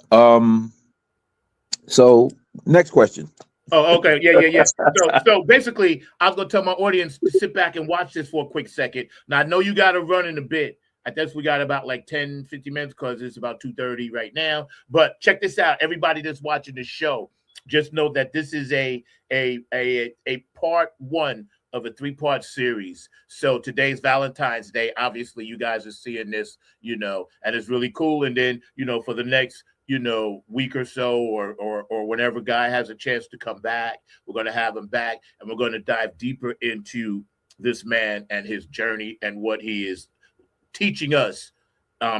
So next question. Oh, okay. Yeah. So basically, I was gonna tell my audience to sit back and watch this for a quick second. Now I know you got to run in a bit. I guess we got about like 10, 15 minutes because it's about 2:30 right now. But check this out, everybody that's watching this show. Just know that this is a part one of a 3-part series. So today's Valentine's Day. Obviously, you guys are seeing this, you know, and it's really cool. And then, you know, for the next, you know, week or so, or whenever Guy has a chance to come back, we're going to have him back, and we're going to dive deeper into this man and his journey and what he is teaching us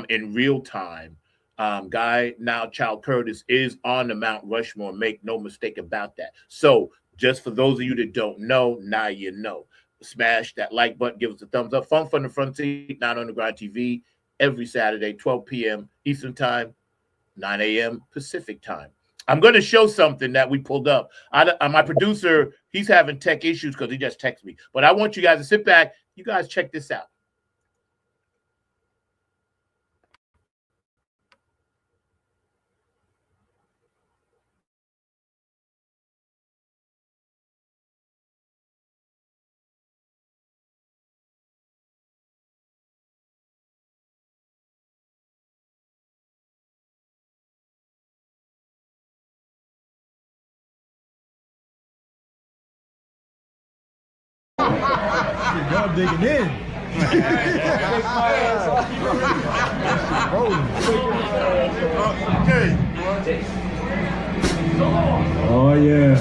in real time. Guy NowChild Curtis is on the Mount Rushmore. Make no mistake about that. So just for those of you that don't know, now you know. Smash that like button, give us a thumbs up. Fun from the front seat, Not Underground TV, every Saturday, 12 p.m. Eastern Time, 9 a.m. Pacific Time. I'm going to show something that we pulled up. My producer, he's having tech issues because he just texted me. But I want you guys to sit back. You guys check this out. Y'all digging in. Oh yeah.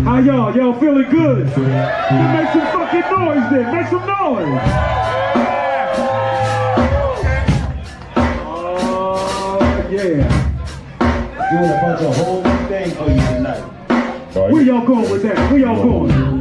How y'all feeling good? Then make some fucking noise then. Make some noise. Oh yeah. Doing a bunch of whole thing for you tonight. Where y'all going with that? Where y'all going?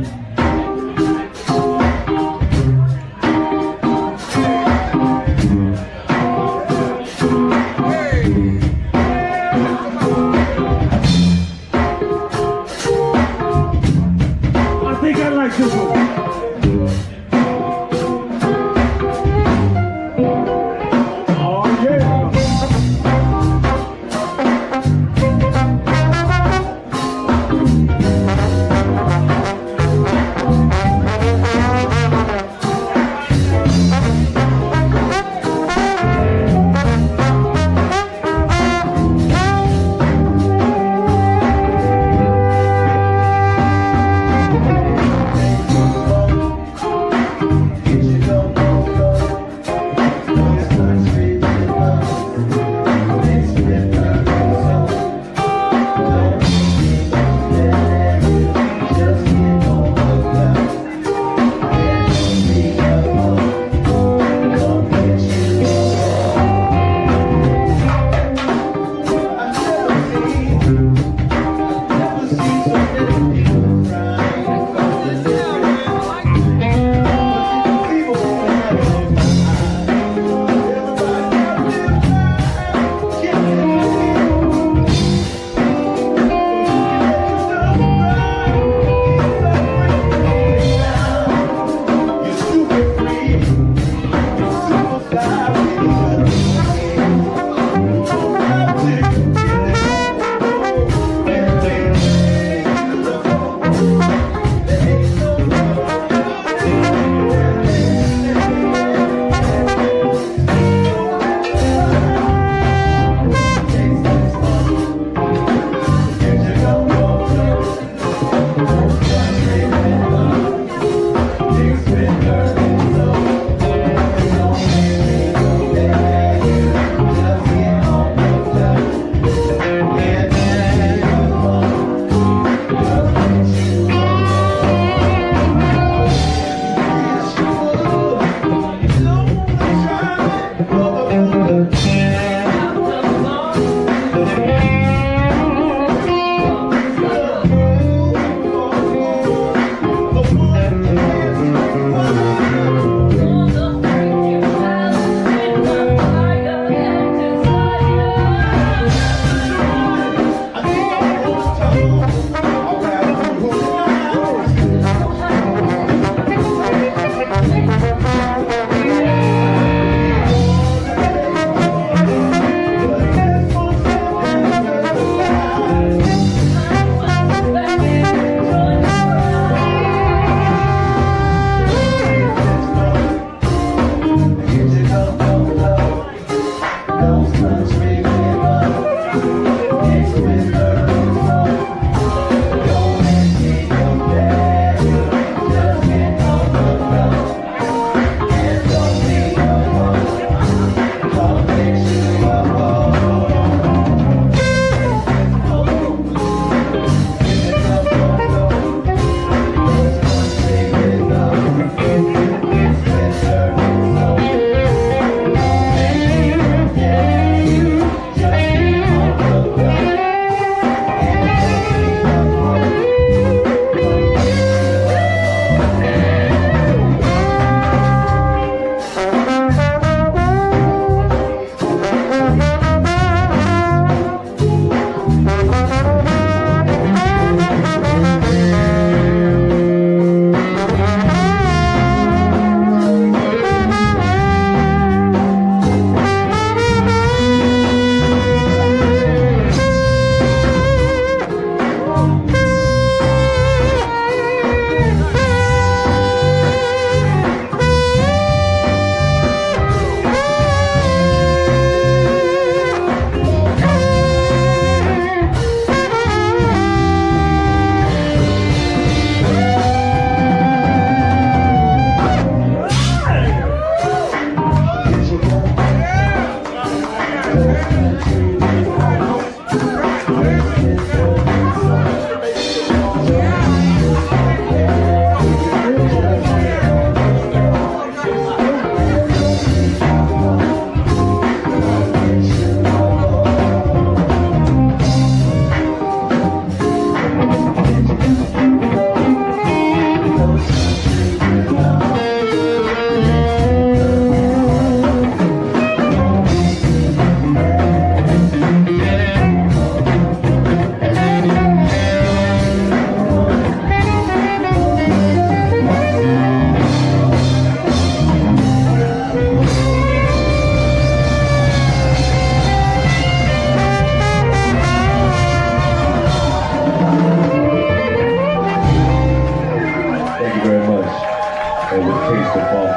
and with Taste of Funk.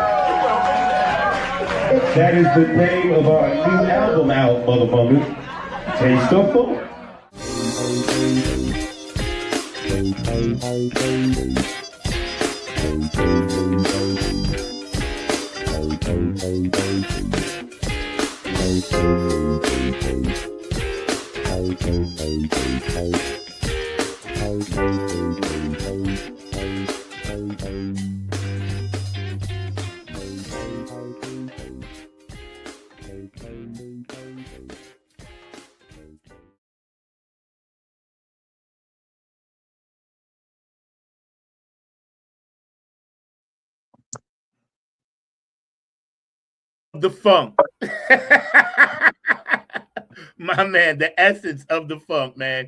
That is the name of our new album out, motherfuckers. Taste of Funk. The funk. My man, the essence of the funk, man.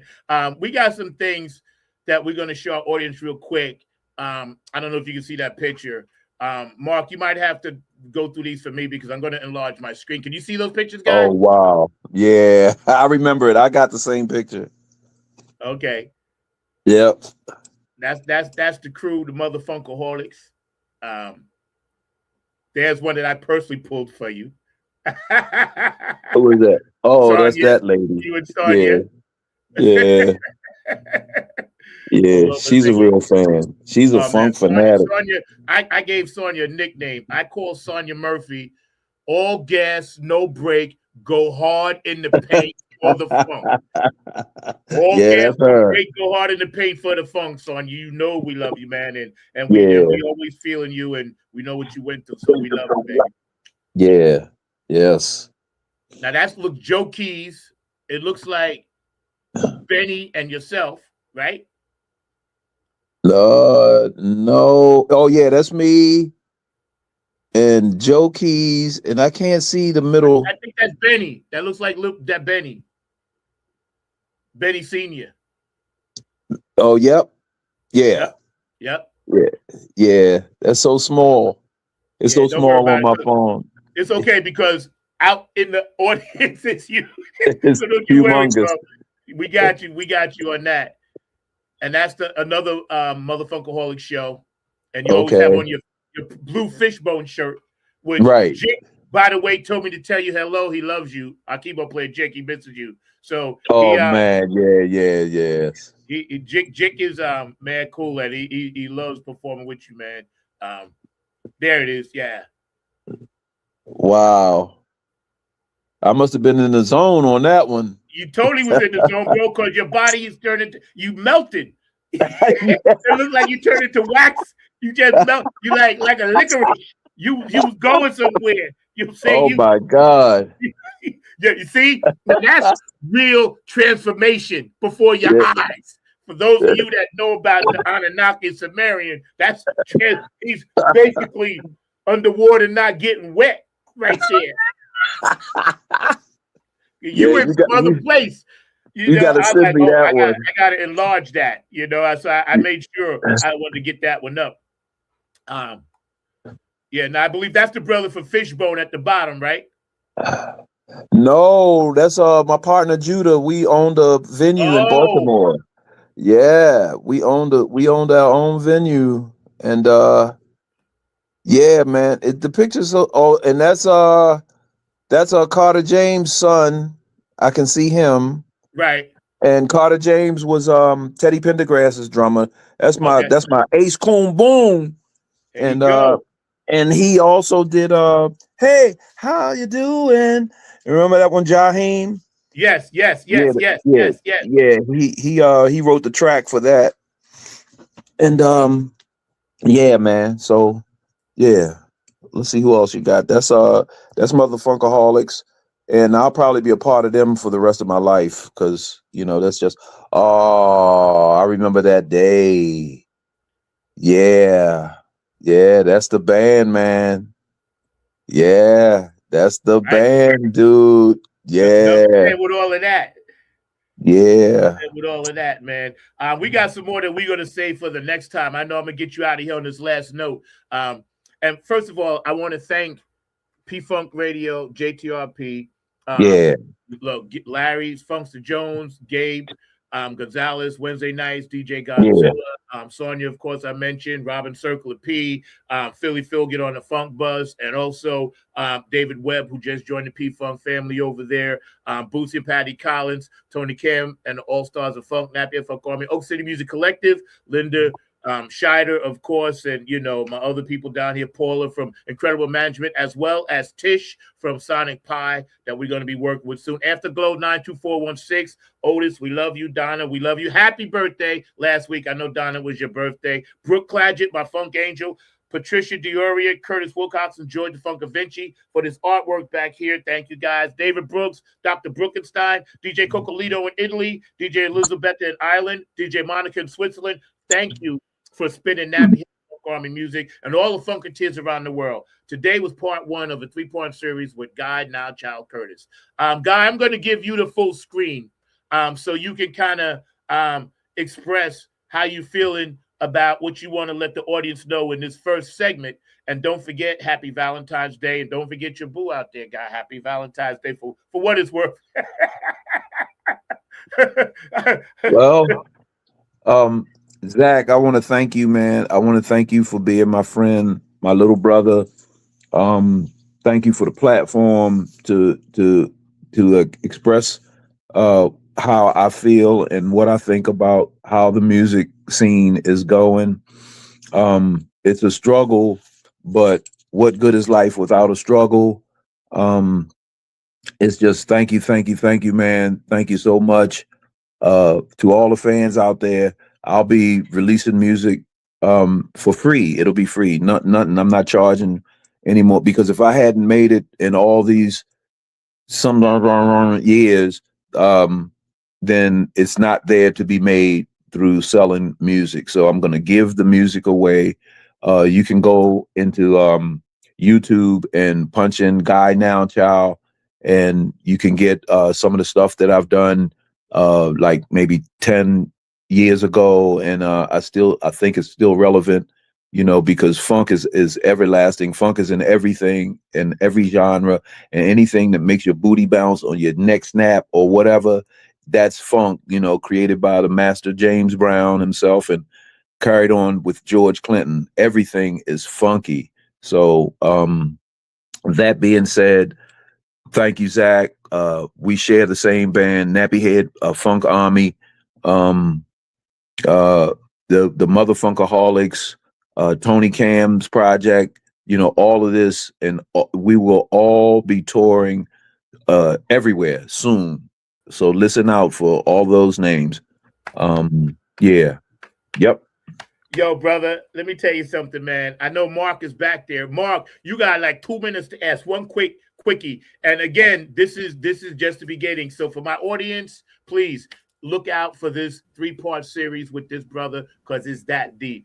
We got some things that we're going to show our audience real quick. I don't know if you can see that picture. Mark, you might have to go through these for me because I'm going to enlarge my screen. Can you see those pictures, guys? Oh, wow. Yeah, I remember it. I got the same picture. Okay. Yep. That's the crew, the Motherfunkaholics. There's one that I personally pulled for you. Who was that? Oh, Sonya, that's that lady. You and Sonya. Yeah. Yeah, she's a real fan. She's a funk fanatic. Sonya, I gave Sonya a nickname. I call Sonya Murphy, all gas, no break, go hard in the paint for the funk. All gas, no break, go hard in the paint for the funk, Sonya. You know we love you, man, and we always feeling you, and we know what you went through, so we love you, baby. Yeah. Yes. Now that's Joe Keys. It looks like Benny and yourself, right? No. Oh yeah, that's me and Joe Keys, and I can't see the middle. I think that's Benny. That looks like that Benny. Benny Senior. Oh, yep. Yeah. Yep. Yeah. That's so small. It's so small on my phone. It's okay because out in the audience, it's you. It's so don't you worry, humongous. bro. We got you on that. And that's another Motherfunkaholic show. And you always have on your blue fishbone shirt, which Jake, by the way, told me to tell you hello. He loves you. I keep on playing Jake. He misses you. So man, yes. Jake is man cool, and he loves performing with you, man. There it is, yeah. Wow. I must have been in the zone on that one. You totally was in the zone, bro, because your body is turning you melted. It looks like you turned into wax. You just melt. You like a licorice. You was going somewhere. You know what I'm saying? My God. Yeah, you see? Now that's real transformation before your eyes. For those of you that know about the Anunnaki Sumerian, he's basically underwater, not getting wet right there. You in some other place. You got to send me that one. I got to enlarge that. You know, so I made sure I wanted to get that one up. Yeah, now I believe that's the brother for Fishbone at the bottom, right? No, that's my partner Judah. We owned a venue in Baltimore. Yeah, we owned our own venue, and yeah, man, the pictures. And that's Carter James' son. I can see him. Right. And Carter James was Teddy Pendergrass's drummer. That's my Ace Coon Boom. And he also did Hey, how you doing? Remember that one, Jaheim? Yes. Yeah, he wrote the track for that. And yeah, man. So yeah. Let's see who else you got. That's Motherfunkaholics. And I'll probably be a part of them for the rest of my life because, that's just, I remember that day. Yeah. Yeah, that's the band, man. Yeah, that's the band, dude. Yeah. With all of that. Yeah. With all of that, man. We got some more that we're going to save for the next time. I know I'm going to get you out of here on this last note. And first of all, I want to thank P-Funk Radio, JTRP. Yeah. Look, Larry's, Funkster Jones, Gabe, Gonzalez, Wednesday nights, DJ Yeah. Godzilla, Sonia, of course, I mentioned, Robin Circle of P, Philly Phil get on the Funk Bus, and also David Webb, who just joined the P-Funk family over there, Bootsy and Patty Collins, Tony Cam, and the All-Stars of Funk, Napier Funk Army, Oak City Music Collective, Linda Scheider, of course, and, you know, my other people down here, Paula from Incredible Management, as well as Tish from Sonic Pie that we're going to be working with soon. Afterglow 92416. Otis, we love you. Donna, we love you. Happy birthday last week. I know, Donna, was your birthday. Brooke Clagett, my funk angel. Patricia Dioria, Curtis Wilcox, and George Funkavinci for this artwork back here. Thank you, guys. David Brooks, Dr. Brookenstein, DJ Cocolito in Italy, DJ Elizabeth in Ireland, DJ Monica in Switzerland. Thank you for spinning Nappy Army music and all the Funketeers around the world. Today was part one of a 3-part series with Guy NowChild Curtis. Guy, I'm going to give you the full screen so you can kind of express how you feeling about what you want to let the audience know in this first segment. And don't forget, happy Valentine's Day. And don't forget your boo out there, Guy. Happy Valentine's Day for what it's worth. Well, Zach, I want to thank you, man. I want to thank you for being my friend, my little brother. Thank you for the platform to express how I feel and what I think about how the music scene is going. It's a struggle, but what good is life without a struggle? It's just thank you, man. Thank you so much to all the fans out there. I'll be releasing music for free. It'll be free. Nothing. I'm not charging anymore, because if I hadn't made it in all these some years, then it's not there to be made through selling music. So I'm going to give the music away. You can go into YouTube and punch in Guy NowChild, and you can get some of the stuff that I've done like maybe 10 years ago, and I think it's still relevant, you know, because funk is everlasting. Funk is in everything, in every genre, and anything that makes your booty bounce or your neck snap or whatever, that's funk, you know, created by the master James Brown himself and carried on with George Clinton. Everything is funky. So that being said, thank you, Zach. We share the same band, Nappy Head Funk Army. The Motherfunkaholics, Tony Cam's project, you know, all of this, and we will all be touring everywhere soon. So listen out for all those names. Yeah. Yep. Yo, brother, let me tell you something, man. I know Mark is back there. Mark, you got like 2 minutes to ask one quickie. And again, this is just the beginning. So for my audience, please look out for this 3-part series with this brother, because it's that deep.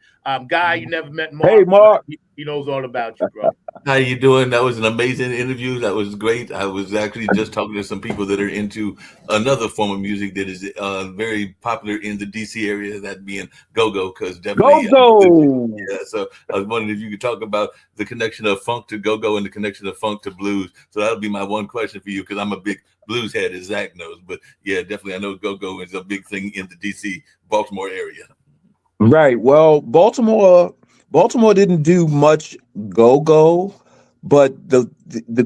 Guy, you never met Mark. Hey, Mark. He knows all about you, bro. How you doing? That was an amazing interview. That was great. I was actually just talking to some people that are into another form of music that is very popular in the DC area, that being go-go, because definitely Go-go. Yeah, so I was wondering if you could talk about the connection of funk to go-go and the connection of funk to blues. So that'll be my one question for you, because I'm a big blues head, as Zach knows. But yeah, definitely I know go-go is a big thing in the DC, Baltimore area. Right. Well, Baltimore didn't do much go-go, but the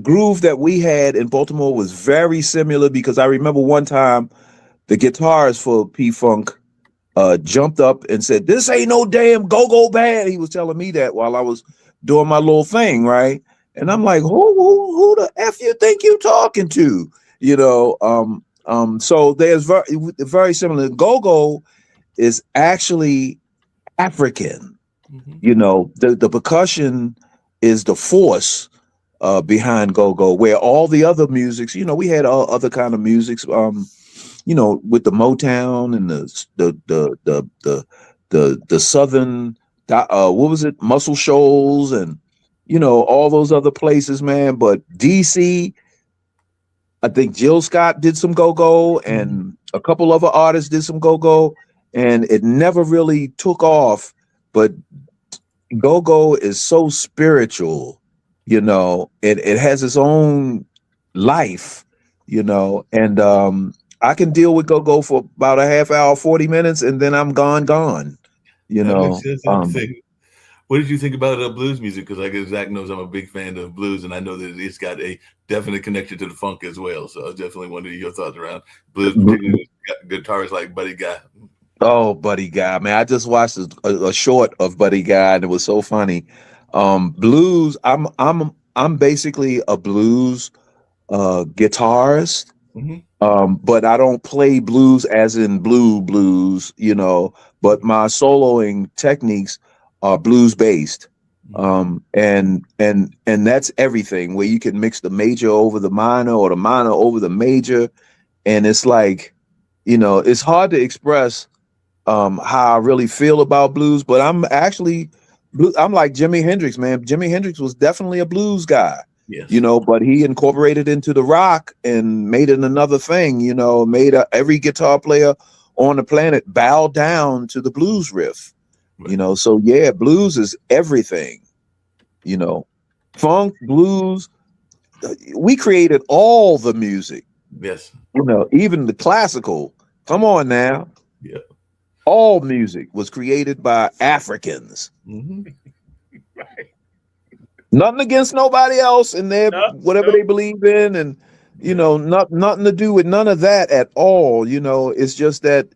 groove that we had in Baltimore was very similar, because I remember one time the guitarist for P-Funk jumped up and said, "This ain't no damn go-go band." He was telling me that while I was doing my little thing, right? And I'm like, who the F you think you talking to? You know, so there's very similar. Go-go is actually African. Mm-hmm. You know, the percussion is the force behind go-go, where all the other musics, you know, we had other kind of musics, you know, with the Motown and the Southern, what was it, Muscle Shoals, and you know, all those other places, man. But DC, I think Jill Scott did some go-go, and a couple other artists did some go-go, and it never really took off. But go-go is so spiritual, you know, it has its own life, you know, and I can deal with go for about a half hour, 40 minutes, and then I'm gone. You That know. makes sense. What did you think about blues music? Because I guess Zach knows I'm a big fan of blues, and I know that it's got a definite connection to the funk as well. So I definitely wondered your thoughts around blues, particularly guitarists like Buddy Guy. Oh, Buddy Guy, man! I just watched a short of Buddy Guy, and it was so funny. Blues. I'm basically a blues guitarist. But I don't play blues as in blues, you know, but my soloing techniques are blues based. And that's everything, where you can mix the major over the minor or the minor over the major. And it's like, you know, it's hard to express how I really feel about blues, but I'm like Jimi Hendrix, man. Jimi Hendrix was definitely a blues guy. Yes. You know, but he incorporated into the rock and made it another thing, you know, made every guitar player on the planet bow down to the blues riff, you know. So yeah, blues is everything, you know, funk, blues. We created all the music. Yes. You know, even the classical. Come on now. Yeah. All music was created by Africans. Right. Nothing against nobody else and their whatever they believe in, and you know, nothing to do with none of that at all. You know, it's just that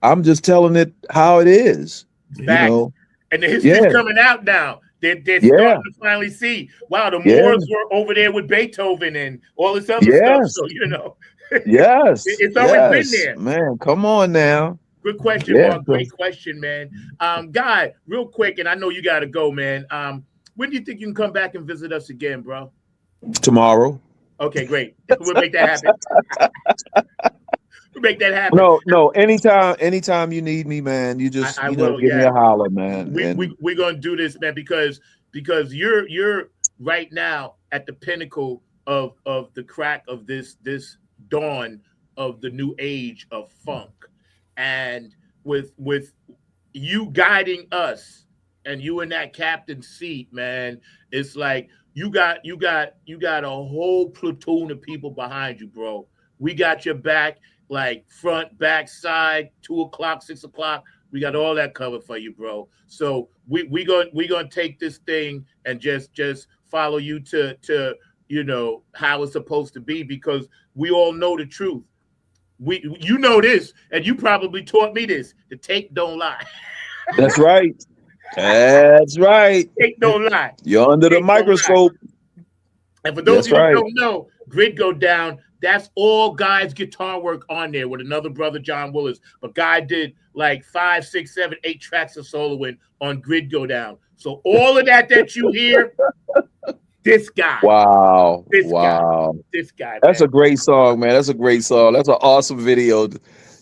I'm just telling it how it is. You know, and the history's coming out now. They're starting to finally see. Wow, the Moors were over there with Beethoven and all this other stuff. So you know, it's always been there. Man, come on now. Good question, Mark. Great question, man. Guy, real quick, and I know you got to go, man. When do you think you can come back and visit us again, bro? Tomorrow. Okay, great. We'll make that happen. We'll make that happen. No. Anytime you need me, man, you just give me a holler, man. We're gonna do this, man, because you're right now at the pinnacle of the crack of this dawn of the new age of funk, and with you guiding us. And you in that captain's seat, man, it's like you got a whole platoon of people behind you, bro. We got your back, like front, back, side, 2 o'clock, 6 o'clock. We got all that covered for you, bro. So we gonna take this thing and just follow you to you know how it's supposed to be, because we all know the truth. You know this, and you probably taught me this. The tape don't lie. That's right. That's right. Tape don't lie. You're under the microscope. And for those of you who don't know, Grid Go Down, that's all Guy's guitar work on there with another brother, John Willis. But Guy did like 5, 6, 7, 8 tracks of soloing on Grid Go Down. So all of that you hear, this guy. Wow. This guy. That's man. A great song, man. That's a great song. That's an awesome video.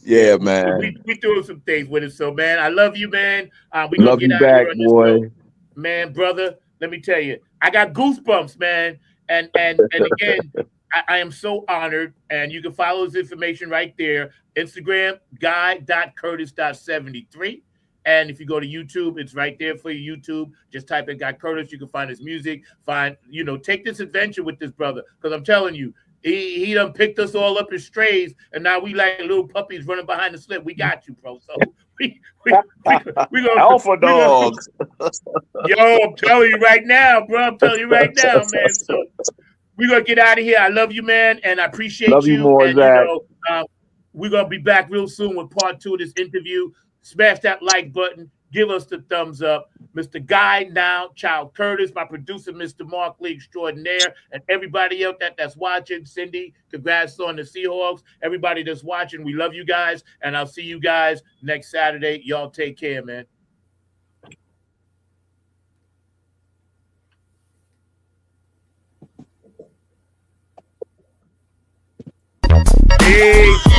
Yeah, man. We doing some things with it. So, man, I love you, man. We gonna get you back, boy. Man, brother, let me tell you, I got goosebumps, man. And again, I am so honored. And you can follow his information right there. Instagram, guy.curtis.73. And if you go to YouTube, it's right there for you. YouTube. Just type in Guy Curtis. You can find his music. Take this adventure with this brother. Because I'm telling you, he done picked us all up as strays, and now we like little puppies running behind the slip. We got you, bro. So we gonna alpha dogs. Yo, I'm telling you right now, bro. I'm telling you right now, man. So we're gonna get out of here. I love you, man, and I appreciate you more, and, Zach. We're gonna be back real soon with part 2 of this interview. Smash that like button. Give us the thumbs up. Mr. Guy NowChild Curtis, my producer, Mr. Mark Lee Extraordinaire, and everybody else that's watching. Cindy, congrats on the Seahawks. Everybody that's watching, we love you guys, and I'll see you guys next Saturday. Y'all take care, man. Peace.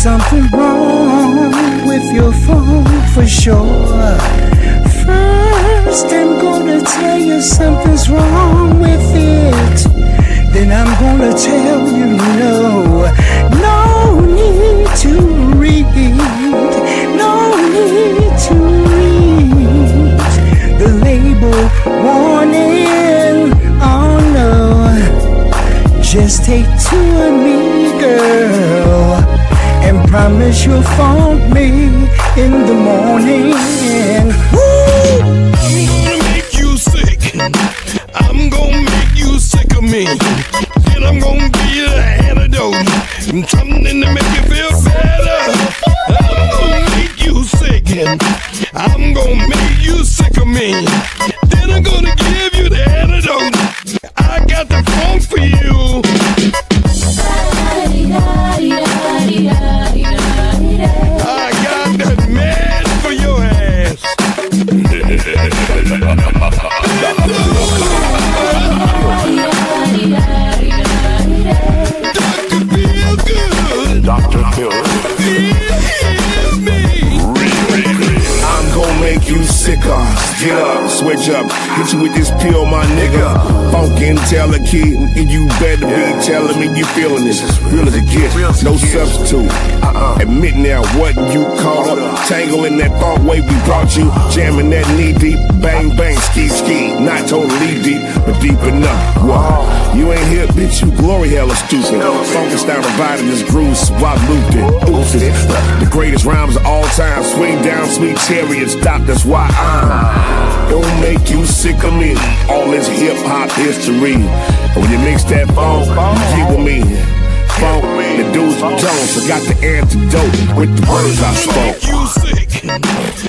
something wrong with your phone for sure. First, I'm gonna tell you something's wrong with it. Then I'm gonna tell you no need to read, no need to read the label warning. Oh no, just take two of me, girl, and promise you'll phone me in the morning. Woo! I'm gonna make you sick. I'm gonna make you sick of me. Then I'm gonna give you the antidote, something to make you feel better. I'm gonna make you sick. I'm gonna make you sick of me. Then I'm gonna give you the antidote. I got the funk for you. I got that man for your ass. Dr. Phil good. Feel me. I'm gonna make you sicker. Get up, switch up, hit you with this pill, my nigga. Funk and tell a kid, and you better be telling me you feeling this. Real as it gets, no substitute. Admit now what you caught up. Tangle in that funk way we brought you. Jamming that knee deep, bang bang, ski ski. Not totally deep, but deep enough. Wow, you ain't here, bitch, you glory hella stupid. Funkenstein provided this groove, swap looped it. Oops, the greatest rhymes of all time. Swing down, sweet chariot, stop, that's why I'm gonna make you sick of me. All this hip hop history. And when you mix that funk, you get with me. Funk, the dudes from Jones, I got the antidote with the words I spoke. You sick.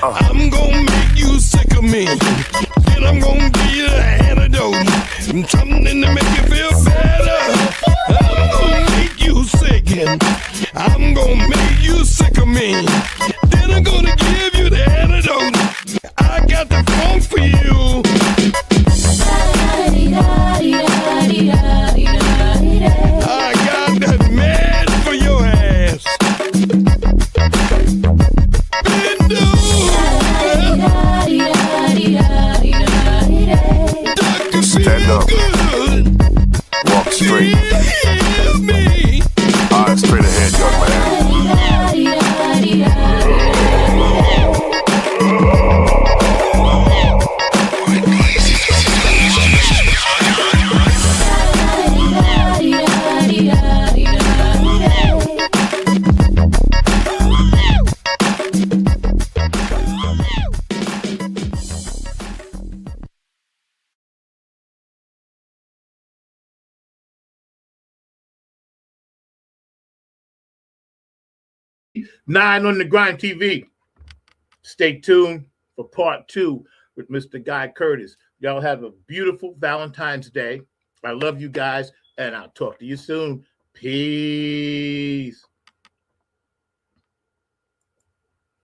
I'm gonna make you sick of me. Then I'm gonna give you the antidote, something to make you feel better. I'm gonna make you sick. I'm gonna make you sick of me. Then I'm gonna give you the antidote. I got the funk for you. I got that man for your ass. Bend over. Dr. Stand up. Good. Walk straight. Hear me. Eyes straight ahead, young man. Nine on the Grind TV. Stay tuned for part 2 with Mr. Guy Curtis. Y'all have a beautiful Valentine's Day. I love you guys, and I'll talk to you soon. Peace.